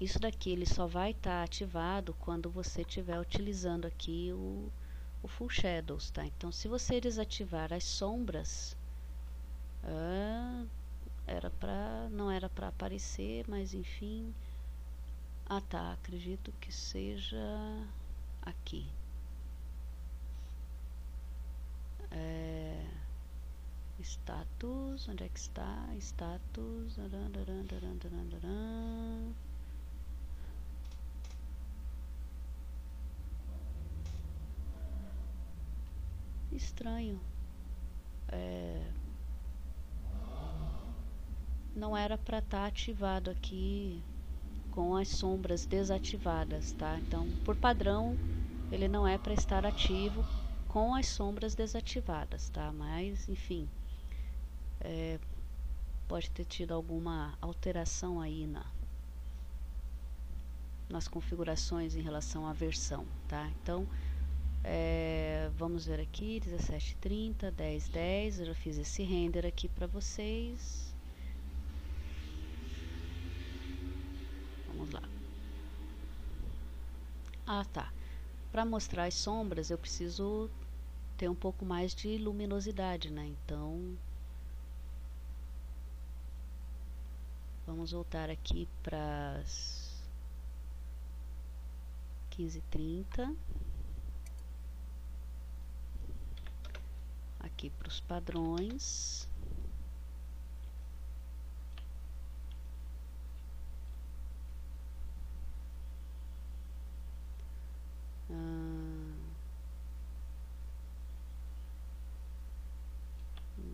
isso daqui ele só vai estar ativado quando você estiver utilizando aqui o Full Shadows, tá? Então, se você desativar as sombras, não era para aparecer, mas enfim. Ah, tá, acredito que seja aqui. Status, onde é que está? Status. Estranho. Não era para estar ativado aqui com as sombras desativadas, tá? Então, por padrão, ele não é para estar ativo com as sombras desativadas, tá? Mas, enfim, pode ter tido alguma alteração aí nas configurações em relação à versão, tá? Então, vamos ver aqui, 17:30, 10:10, eu já fiz esse render aqui para vocês. Vamos lá. Ah, tá. Para mostrar as sombras, eu preciso ter um pouco mais de luminosidade, né? Então, vamos voltar aqui para as 15:30. Aqui para os padrões.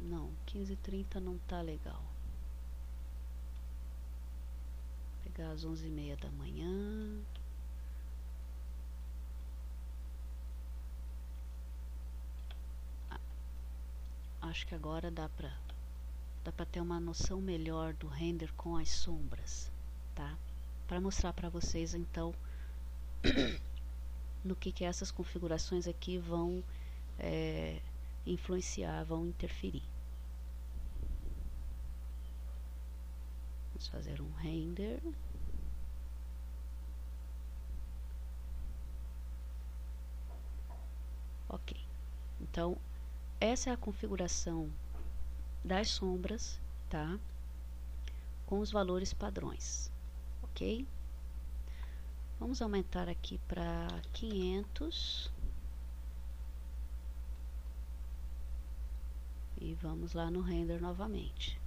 Não, 15:30 não tá legal. Vou pegar às 11:30 da manhã. Acho que agora dá pra ter uma noção melhor do render com as sombras, tá? Para mostrar para vocês então no que essas configurações aqui vão influenciar, vão interferir. Vamos fazer um render. Ok, então essa é a configuração das sombras, tá? Com os valores padrões, ok? Vamos aumentar aqui para 500 e vamos lá no render novamente.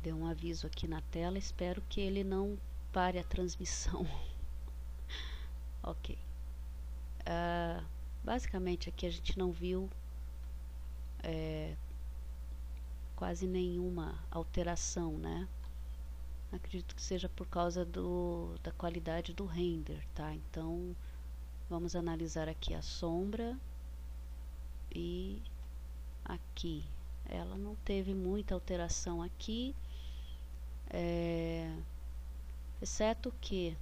Deu um aviso aqui na tela, espero que ele não pare a transmissão. Ok. Basicamente aqui a gente não viu quase nenhuma alteração, né? Acredito que seja por causa da qualidade do render, tá? Então vamos analisar aqui a sombra e aqui. Ela não teve muita alteração aqui. Exceto que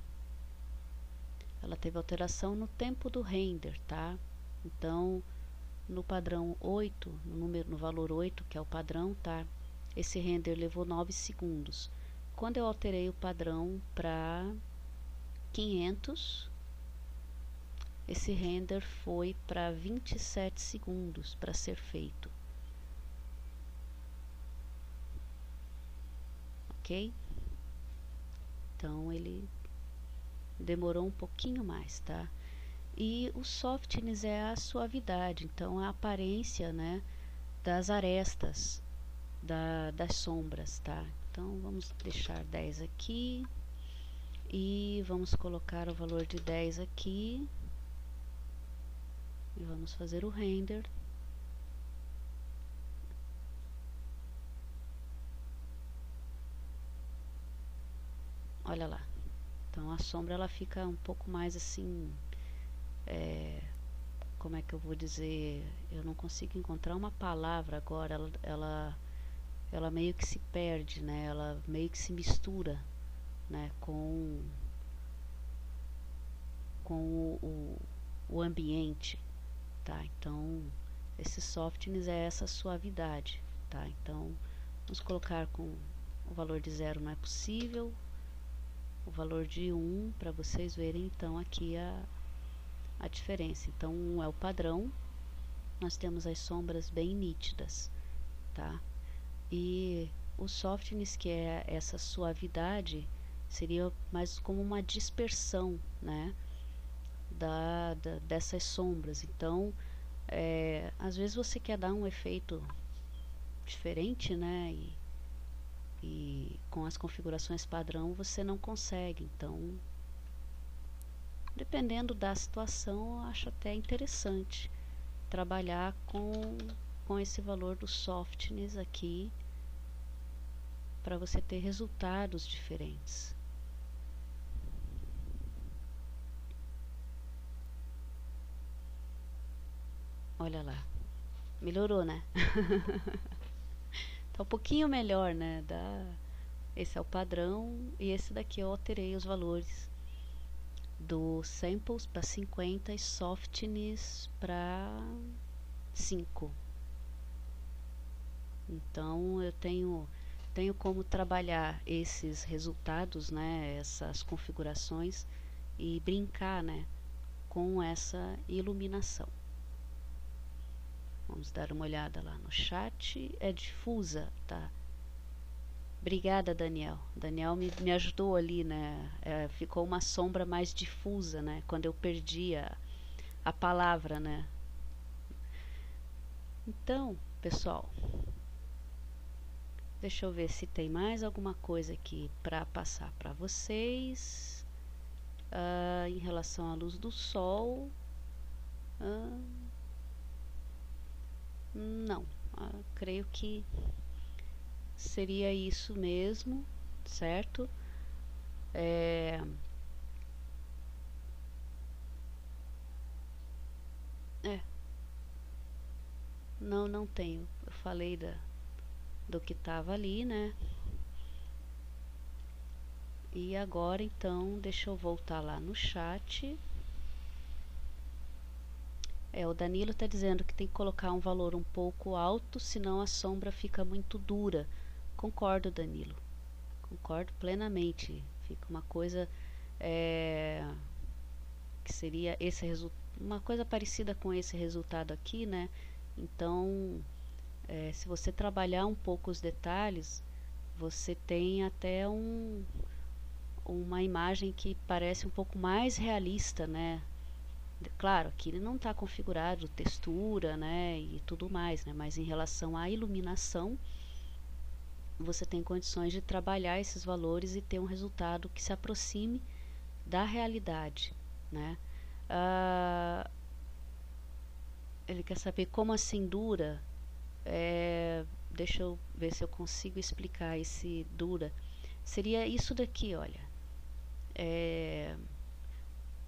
ela teve alteração no tempo do render, tá? Então, no padrão 8, no valor 8, que é o padrão, tá? Esse render levou 9 segundos. Quando eu alterei o padrão para 500, esse render foi para 27 segundos para ser feito. Ok? Então ele demorou um pouquinho mais, tá? E o softness é a suavidade, então a aparência, né, das arestas das sombras, tá? Então vamos deixar 10 aqui e vamos colocar o valor de 10 aqui e vamos fazer o render. Olha lá, então a sombra ela fica um pouco mais assim, como é que eu vou dizer, eu não consigo encontrar uma palavra agora, ela meio que se perde, né? Ela meio que se mistura, né, com o ambiente, tá? Então esse softness é essa suavidade, tá? Então vamos colocar com o valor de 0 não é possível, o valor de 1 para vocês verem então aqui a diferença. Então 1 é o padrão, nós temos as sombras bem nítidas, tá? E o softness, que é essa suavidade, seria mais como uma dispersão, né, dessas sombras. Então às vezes você quer dar um efeito diferente, né, e com as configurações padrão você não consegue. Então, dependendo da situação, eu acho até interessante trabalhar com esse valor do softness aqui para você ter resultados diferentes. Olha lá, melhorou, né? Tá um pouquinho melhor, né? Esse é o padrão e esse daqui eu alterei os valores do samples para 50 e softness para 5. Então eu tenho como trabalhar esses resultados, né, essas configurações e brincar, né, com essa iluminação. Vamos dar uma olhada lá no chat. É difusa, tá? Obrigada, Daniel. Daniel me ajudou ali, né? Ficou uma sombra mais difusa, né? Quando eu perdi a palavra, né? Então, pessoal, deixa eu ver se tem mais alguma coisa aqui para passar para vocês. Em relação à luz do sol, não, creio que seria isso mesmo, certo? Não tenho. Eu falei do que estava ali, né? E agora então, deixa eu voltar lá no chat. O Danilo está dizendo que tem que colocar um valor um pouco alto, senão a sombra fica muito dura. Concordo, Danilo. Concordo plenamente. Fica uma coisa que seria uma coisa parecida com esse resultado aqui, né? Então, se você trabalhar um pouco os detalhes, você tem até uma imagem que parece um pouco mais realista, né? Claro, aqui ele não está configurado textura, né, e tudo mais, né, mas em relação à iluminação, você tem condições de trabalhar esses valores e ter um resultado que se aproxime da realidade, né? Ele quer saber como assim dura. Deixa eu ver se eu consigo explicar esse dura. Seria isso daqui, olha.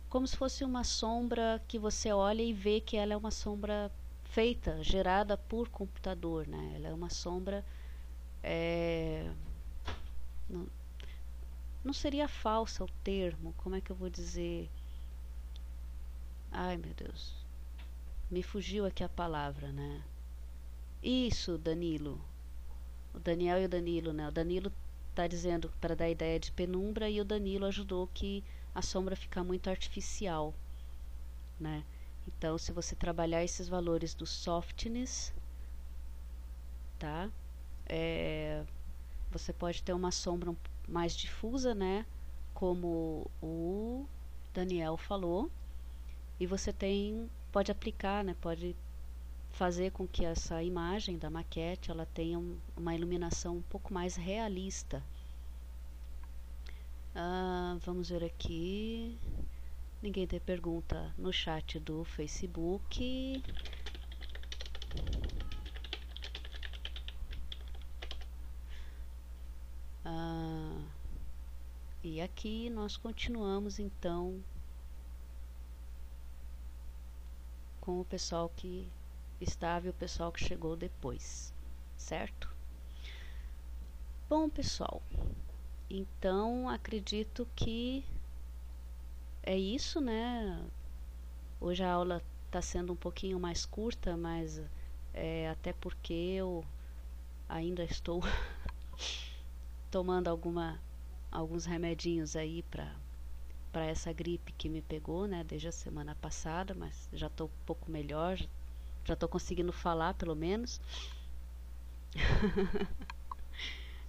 Como se fosse uma sombra que você olha e vê que ela é uma sombra feita, gerada por computador, né? Ela é uma sombra, não seria falsa o termo, como é que eu vou dizer? Ai, meu Deus, me fugiu aqui a palavra, né? Isso, Danilo, o Daniel e o Danilo, né? O Danilo está dizendo para dar ideia de penumbra e o Danilo ajudou que a sombra fica muito artificial, né? Então, se você trabalhar esses valores do softness, tá? Você pode ter uma sombra mais difusa, né? como o Daniel falou, e você pode aplicar, né, pode fazer com que essa imagem da maquete ela tenha uma iluminação um pouco mais realista. Vamos ver aqui. Ninguém tem pergunta no chat do Facebook. E aqui nós continuamos então com o pessoal que estava e o pessoal que chegou depois, certo? Bom, pessoal, então acredito que é isso, né? Hoje a aula está sendo um pouquinho mais curta, mas até porque eu ainda estou tomando alguns remedinhos aí para essa gripe que me pegou, né, desde a semana passada, mas já estou um pouco melhor, já estou conseguindo falar pelo menos.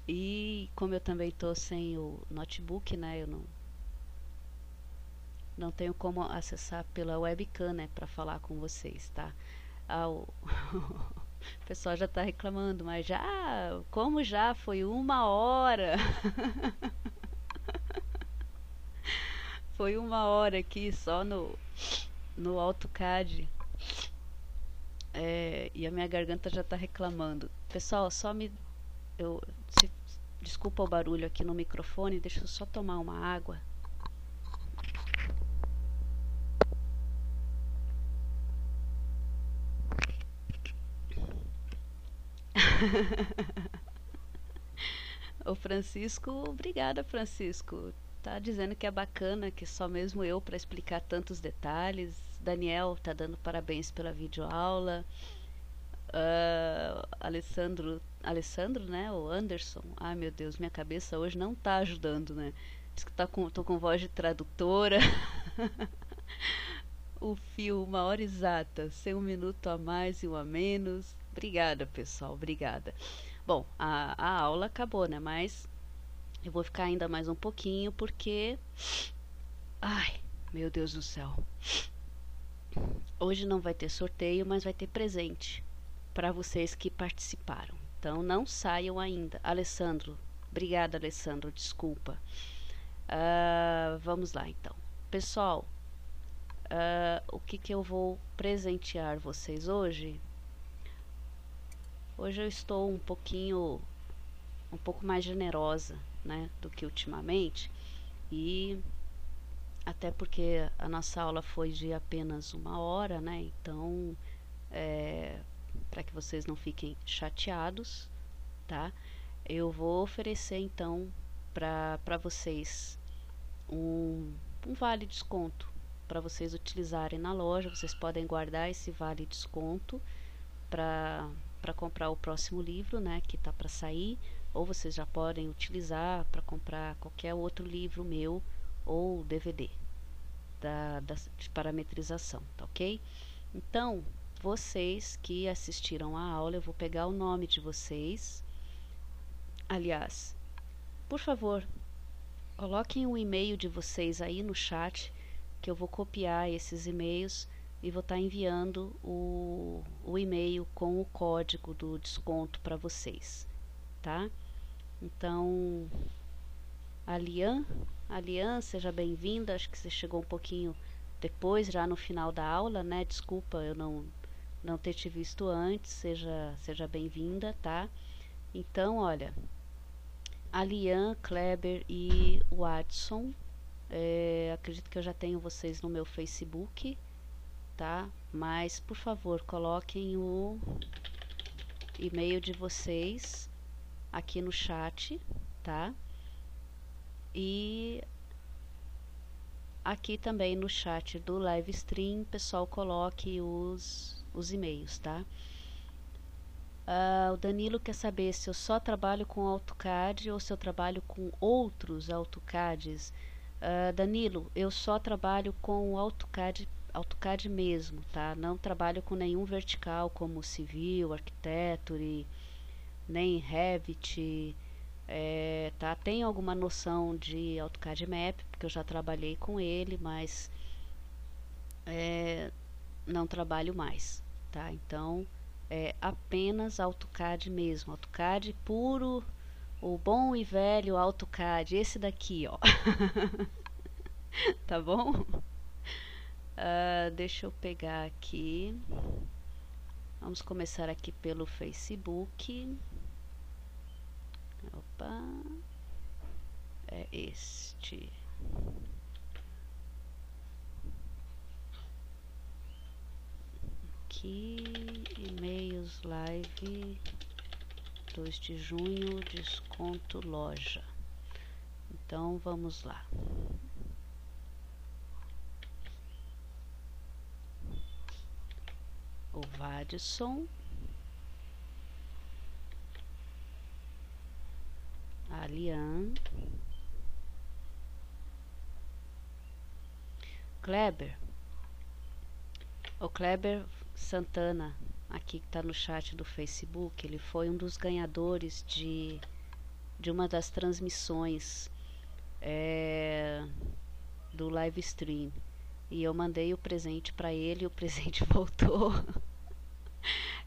E como eu também estou sem o notebook, né, eu não tenho como acessar pela webcam, né, para falar com vocês, tá? O pessoal já está reclamando, mas como já foi 1 hora? Foi 1 hora aqui só no AutoCAD. E a minha garganta já está reclamando. Pessoal, desculpa o barulho aqui no microfone, deixa eu só tomar uma água. O Francisco, obrigada, Francisco. Tá dizendo que é bacana, que só mesmo eu para explicar tantos detalhes. Daniel tá dando parabéns pela videoaula. Alessandro, né? O Anderson. Ai, meu Deus, minha cabeça hoje não tá ajudando, né? Diz que tô com voz de tradutora. O fio, 1 hora exata, sem 1 minuto a mais e 1 a menos. Obrigada, pessoal, obrigada. Bom, a aula acabou, né? Mas eu vou ficar ainda mais um pouquinho porque... Ai, meu Deus do céu. Hoje não vai ter sorteio, mas vai ter presente para vocês que participaram. Então não saiam ainda. Alessandro, obrigada, Alessandro, desculpa. Vamos lá então. Pessoal, o que eu vou presentear vocês hoje? Hoje eu estou um pouco mais generosa, né, do que ultimamente, e até porque a nossa aula foi de apenas 1 hora, né, então para que vocês não fiquem chateados, tá? Eu vou oferecer então para vocês um vale desconto para vocês utilizarem na loja. Vocês podem guardar esse vale desconto para comprar o próximo livro, né, que tá para sair, ou vocês já podem utilizar para comprar qualquer outro livro meu ou DVD de parametrização, tá ok? Então, vocês que assistiram a aula, eu vou pegar o nome de vocês. Aliás, por favor, coloquem o e-mail de vocês aí no chat, que eu vou copiar esses e-mails e vou estar enviando o e-mail com o código do desconto para vocês, tá? Então, Alian, seja bem-vinda. Acho que você chegou um pouquinho depois, já no final da aula, né? Desculpa eu não ter te visto antes. Seja bem-vinda, tá? Então, olha, Alian, Kleber e Watson, acredito que eu já tenho vocês no meu Facebook, tá? Mas por favor, coloquem o e-mail de vocês aqui no chat, tá? E aqui também no chat do live stream, pessoal, coloque os e-mails, tá? O Danilo quer saber se eu só trabalho com AutoCAD ou se eu trabalho com outros AutoCADs. Danilo, eu só trabalho com o AutoCAD mesmo, tá? Não trabalho com nenhum vertical como Civil, Architecture, nem Revit, tá? Tenho alguma noção de AutoCAD Map, porque eu já trabalhei com ele, mas não trabalho mais, tá? Então é apenas AutoCAD mesmo, AutoCAD puro, o bom e velho AutoCAD, esse daqui, ó. Tá bom? Deixa eu pegar aqui. Vamos começar aqui pelo Facebook. Opa, é este. Aqui, e-mails, live, 2 de junho, desconto loja. Então vamos lá. O Vadson, a Lian, Kleber, o Kleber Santana, aqui que está no chat do Facebook, ele foi um dos ganhadores de uma das transmissões do live stream. E eu mandei o presente para ele e o presente voltou.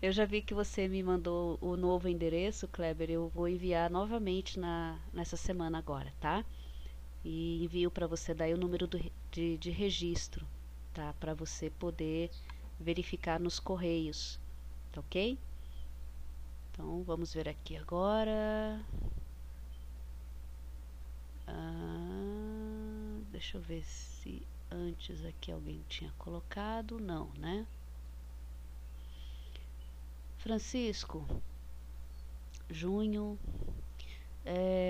Eu já vi que você me mandou o novo endereço, Kleber. Eu vou enviar novamente nessa semana agora, tá? E envio para você daí o número de registro, tá? Para você poder verificar nos correios, tá ok? Então vamos ver aqui agora. Deixa eu ver se antes aqui alguém tinha colocado. Não, né? Francisco, junho.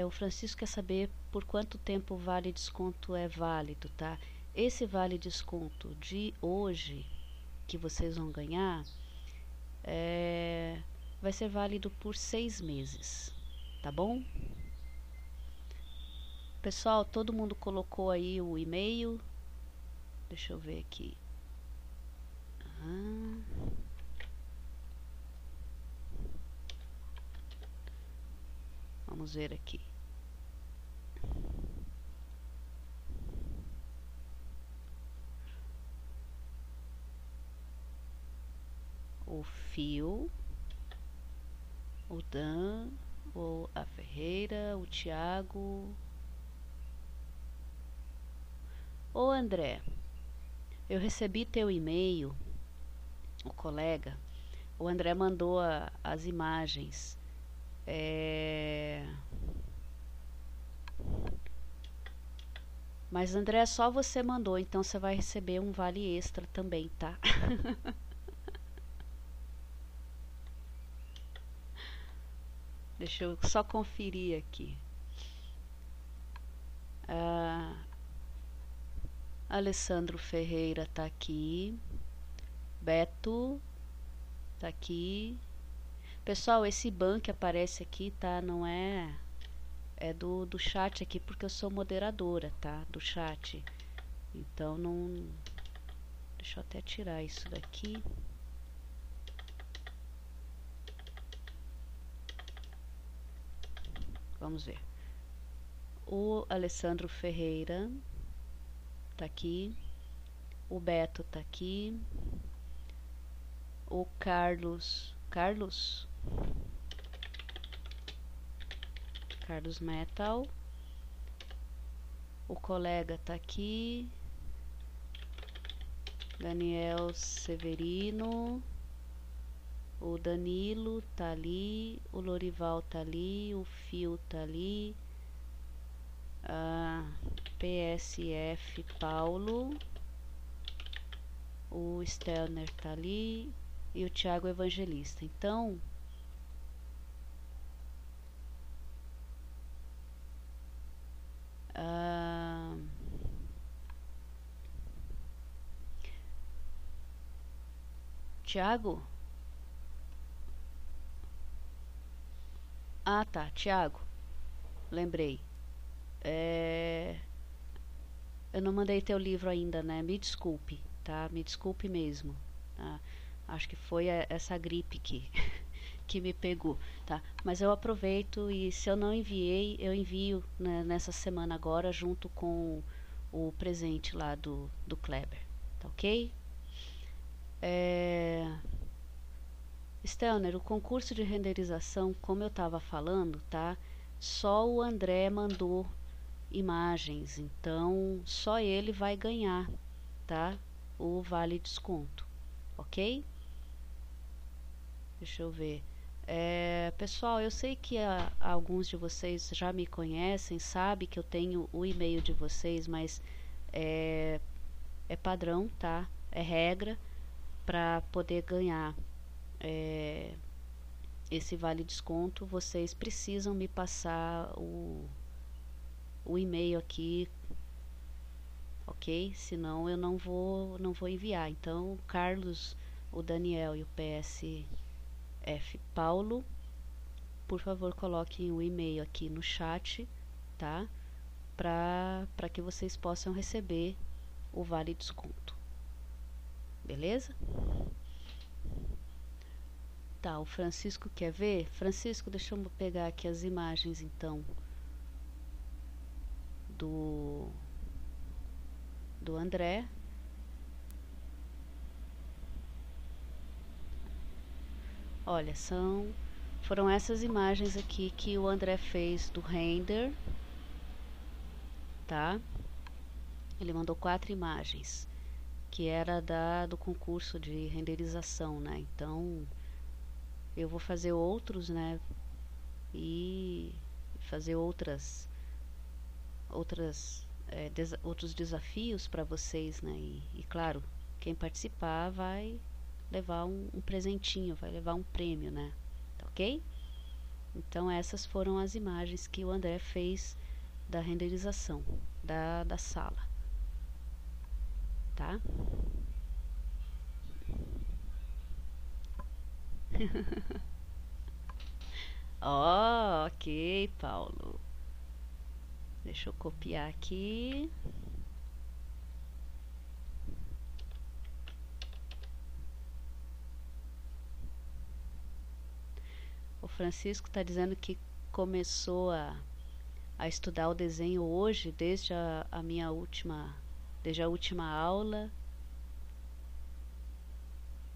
O Francisco quer saber por quanto tempo o vale desconto é válido, tá? Esse vale desconto de hoje que vocês vão ganhar vai ser válido por 6 meses, tá bom? Pessoal, todo mundo colocou aí o e-mail. Deixa eu ver aqui. Vamos ver aqui. O Fio, o Dan, a Ferreira, o Thiago. Ô André, eu recebi teu e-mail, o colega. O André mandou as imagens. Mas André, só você mandou, então você vai receber um vale extra também, tá? Deixa eu só conferir aqui. Alessandro Ferreira tá aqui. Beto tá aqui. Pessoal, esse ban que aparece aqui, tá? Não é do chat aqui, porque eu sou moderadora, tá? Do chat. Então não... Deixa eu até tirar isso daqui. Vamos ver. O Alessandro Ferreira tá aqui. O Beto tá aqui. O Carlos Metal. O colega tá aqui. Daniel Severino. O Danilo tá ali. O Lorival tá ali. O Fio tá ali. PSF Paulo. O Stelner tá ali. E o Thiago Evangelista. Então, Thiago? Ah, tá, Thiago. Lembrei. Eu não mandei teu livro ainda, né? Me desculpe, tá? Me desculpe mesmo. Tá? Acho que foi essa gripe aqui. que me pegou, tá? Mas eu aproveito e se eu não enviei, eu envio, né, nessa semana agora junto com o presente lá do Kleber, tá ok? Stelner, o concurso de renderização, como eu estava falando, tá? Só o André mandou imagens, então só ele vai ganhar, tá? O vale desconto, ok? Deixa eu ver. Pessoal, eu sei que alguns de vocês já me conhecem, sabe que eu tenho o e-mail de vocês, mas é padrão, tá? É regra para poder ganhar esse vale desconto. Vocês precisam me passar o e-mail aqui, ok? Senão eu não vou enviar. Então, o Carlos, o Daniel e o PSF Paulo, por favor, coloquem o e-mail aqui no chat, tá? Para que vocês possam receber o vale desconto. Beleza? Tá, o Francisco quer ver? Francisco, deixa eu pegar aqui as imagens então do André. Olha, foram essas imagens aqui que o André fez do render, tá? Ele mandou 4 imagens, que era do concurso de renderização, né? Então, eu vou fazer outros, né? E fazer outros desafios para vocês, né? E claro, quem participar vai levar um presentinho, vai levar um prêmio, né? Tá ok? Então essas foram as imagens que o André fez da renderização da sala, tá? Oh, ok, Paulo. Deixa eu copiar aqui. O Francisco está dizendo que começou a estudar o desenho hoje, desde desde a última aula.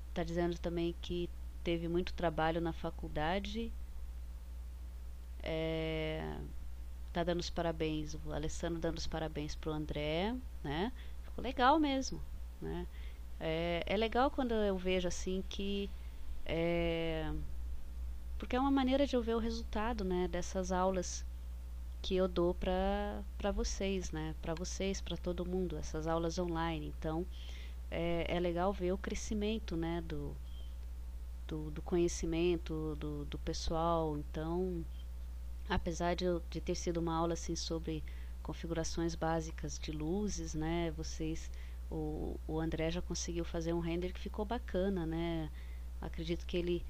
Está dizendo também que teve muito trabalho na faculdade. Tá dando os parabéns, o Alessandro dando os parabéns pro André, né? Ficou legal mesmo, né? É legal quando eu vejo assim que porque é uma maneira de eu ver o resultado, né, dessas aulas que eu dou para vocês, né, para todo mundo, essas aulas online. Então é legal ver o crescimento, né, do conhecimento do pessoal. Então, apesar de ter sido uma aula assim sobre configurações básicas de luzes, né, o André já conseguiu fazer um render que ficou bacana, né? Acredito que ele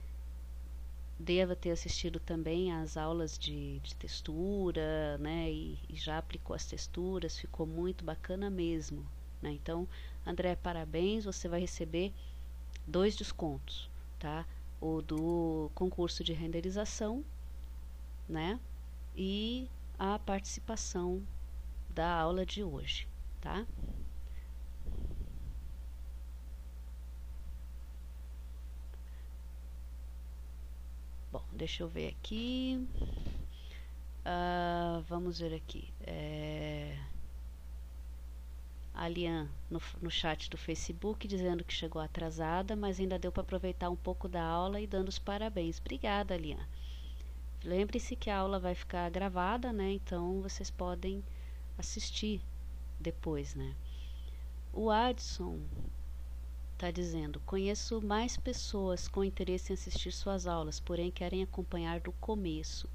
deva ter assistido também às aulas de textura, né, e já aplicou as texturas, ficou muito bacana mesmo, né? Então, André, parabéns, você vai receber 2 descontos, tá? O do concurso de renderização, né, e a participação da aula de hoje, tá? Bom, deixa eu ver aqui. Vamos ver aqui. A Lian no chat do Facebook dizendo que chegou atrasada, mas ainda deu para aproveitar um pouco da aula e dando os parabéns. Obrigada, Lian. Lembre-se que a aula vai ficar gravada, né? Então vocês podem assistir depois, né? O Adson está dizendo: conheço mais pessoas com interesse em assistir suas aulas, porém querem acompanhar do começo.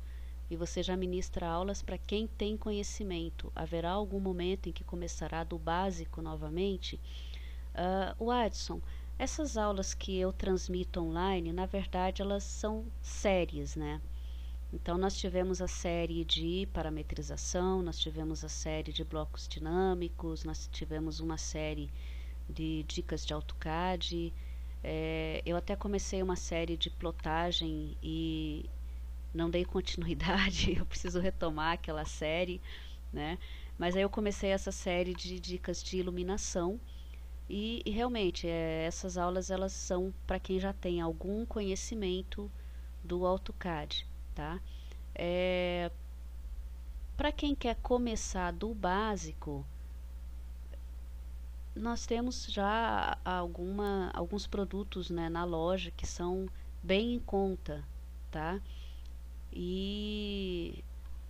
E você já ministra aulas para quem tem conhecimento. Haverá algum momento em que começará do básico novamente? O Adson, essas aulas que eu transmito online, na verdade, elas são séries, né? Então, nós tivemos a série de parametrização, nós tivemos a série de blocos dinâmicos, nós tivemos uma série de dicas de AutoCAD. Eu até comecei uma série de plotagem e não dei continuidade, eu preciso retomar aquela série, né? Mas aí eu comecei essa série de dicas de iluminação e realmente essas aulas elas são para quem já tem algum conhecimento do AutoCAD, tá? Para quem quer começar do básico, nós temos já alguns produtos, né, na loja que são bem em conta, tá? E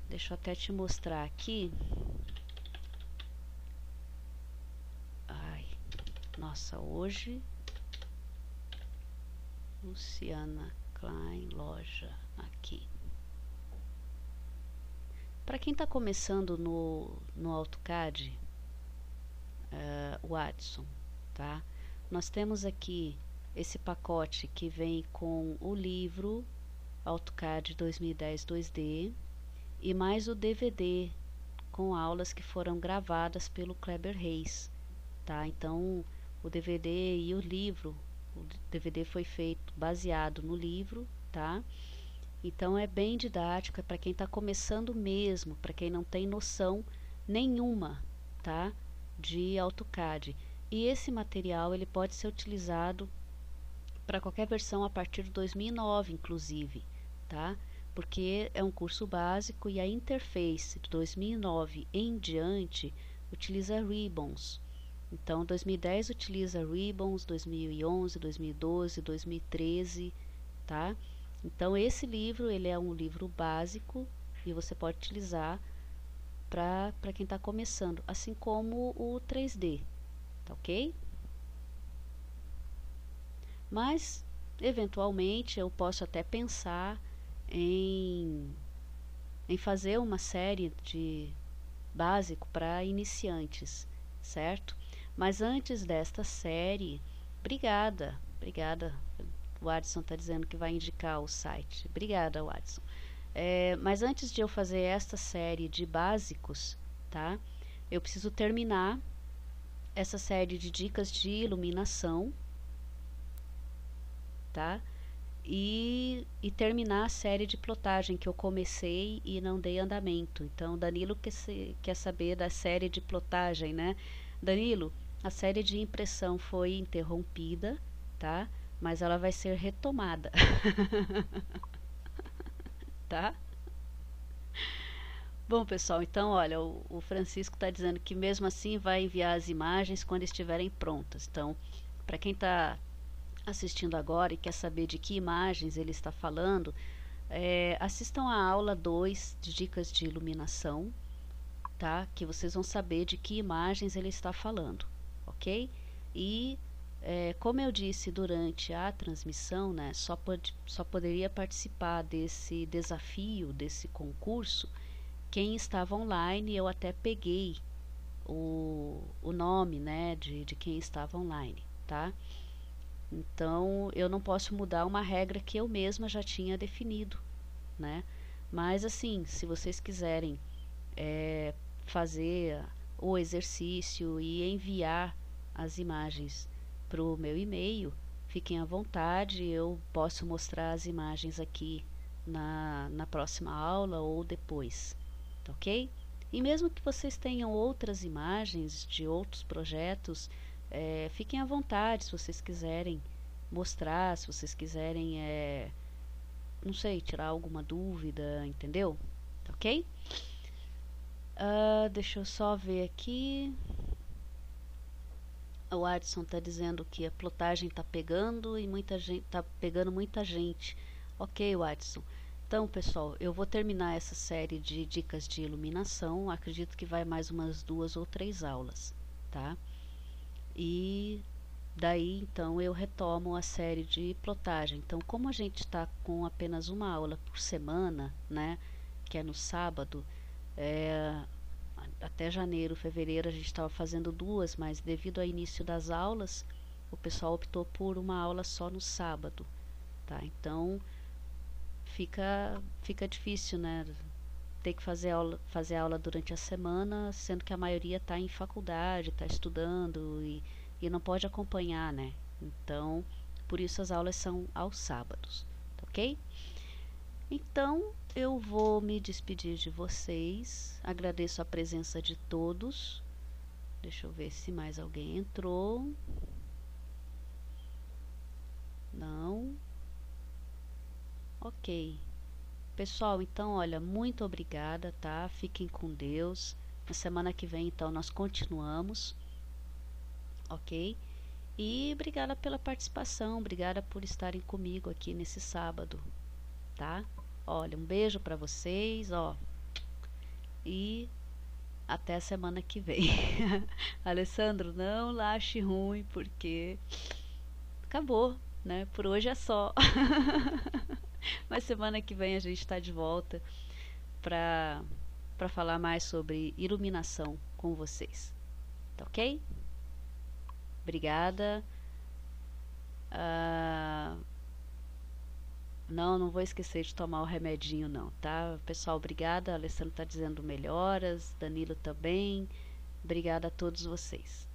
deixa eu até te mostrar aqui. Ai, nossa, hoje Luciana Klein loja aqui. Para quem está começando no AutoCAD, Watson, tá? Nós temos aqui esse pacote que vem com o livro AutoCAD 2010 2D e mais o DVD com aulas que foram gravadas pelo Kleber Reis, tá? Então o DVD e o livro, o DVD foi feito baseado no livro, tá? Então é bem didático, é para quem está começando mesmo, para quem não tem noção nenhuma, tá? De AutoCAD. E esse material ele pode ser utilizado para qualquer versão a partir de 2009, inclusive, tá? Porque é um curso básico e a interface de 2009 em diante utiliza Ribbons. Então 2010 utiliza Ribbons, 2011, 2012, 2013, tá? Então esse livro ele é um livro básico e você pode utilizar para quem está começando, assim como o 3D, tá ok? Mas eventualmente eu posso até pensar em fazer uma série de básico para iniciantes, certo? Mas antes desta série, obrigada, o Adson está dizendo que vai indicar o site, obrigada, Adson. Mas antes de eu fazer esta série de básicos, tá? Eu preciso terminar essa série de dicas de iluminação, tá? E terminar a série de plotagem que eu comecei e não dei andamento. Então, Danilo quer saber da série de plotagem, né? Danilo, a série de impressão foi interrompida, tá? Mas ela vai ser retomada, tá? Bom, pessoal, então, olha, o Francisco está dizendo que mesmo assim vai enviar as imagens quando estiverem prontas. Então, para quem está assistindo agora e quer saber de que imagens ele está falando, assistam a aula 2 de dicas de iluminação, tá? Que vocês vão saber de que imagens ele está falando, ok? E como eu disse durante a transmissão, né, só poderia participar desse desafio, desse concurso, quem estava online. Eu até peguei o nome, né, de quem estava online, tá? Então eu não posso mudar uma regra que eu mesma já tinha definido, né? Mas assim, se vocês quiserem fazer o exercício e enviar as imagens para o meu e-mail, fiquem à vontade. Eu posso mostrar as imagens aqui na próxima aula ou depois, tá ok? E mesmo que vocês tenham outras imagens de outros projetos, fiquem à vontade se vocês quiserem mostrar, se vocês quiserem, não sei, tirar alguma dúvida, entendeu? Tá ok? Deixa eu só ver aqui. O Adson tá dizendo que a plotagem tá pegando e muita gente tá pegando muita gente. Ok, Adson. Então, pessoal, eu vou terminar essa série de dicas de iluminação. Acredito que vai mais umas 2 ou 3 aulas, tá? E daí, então, eu retomo a série de plotagem. Então, como a gente está com apenas uma aula por semana, né, que é no sábado, até janeiro, fevereiro a gente estava fazendo 2, mas devido ao início das aulas, o pessoal optou por uma aula só no sábado, tá? Então, fica difícil, né? Ter que fazer aula durante a semana, sendo que a maioria está em faculdade, está estudando e não pode acompanhar, né? Então, por isso as aulas são aos sábados, ok? Então eu vou me despedir de vocês, agradeço a presença de todos. Deixa eu ver se mais alguém entrou. Não. Ok. Pessoal, então, olha, muito obrigada, tá? Fiquem com Deus. Na semana que vem, então, nós continuamos, ok? E obrigada pela participação, obrigada por estarem comigo aqui nesse sábado, tá? Olha, um beijo para vocês, ó. E até a semana que vem. Alessandro, não ache ruim, porque acabou, né? Por hoje é só. Mas semana que vem a gente está de volta para falar mais sobre iluminação com vocês. Tá ok? Obrigada. Não vou esquecer de tomar o remedinho não, tá? Pessoal, obrigada. A Alessandra está dizendo melhoras, Danilo também. Obrigada a todos vocês.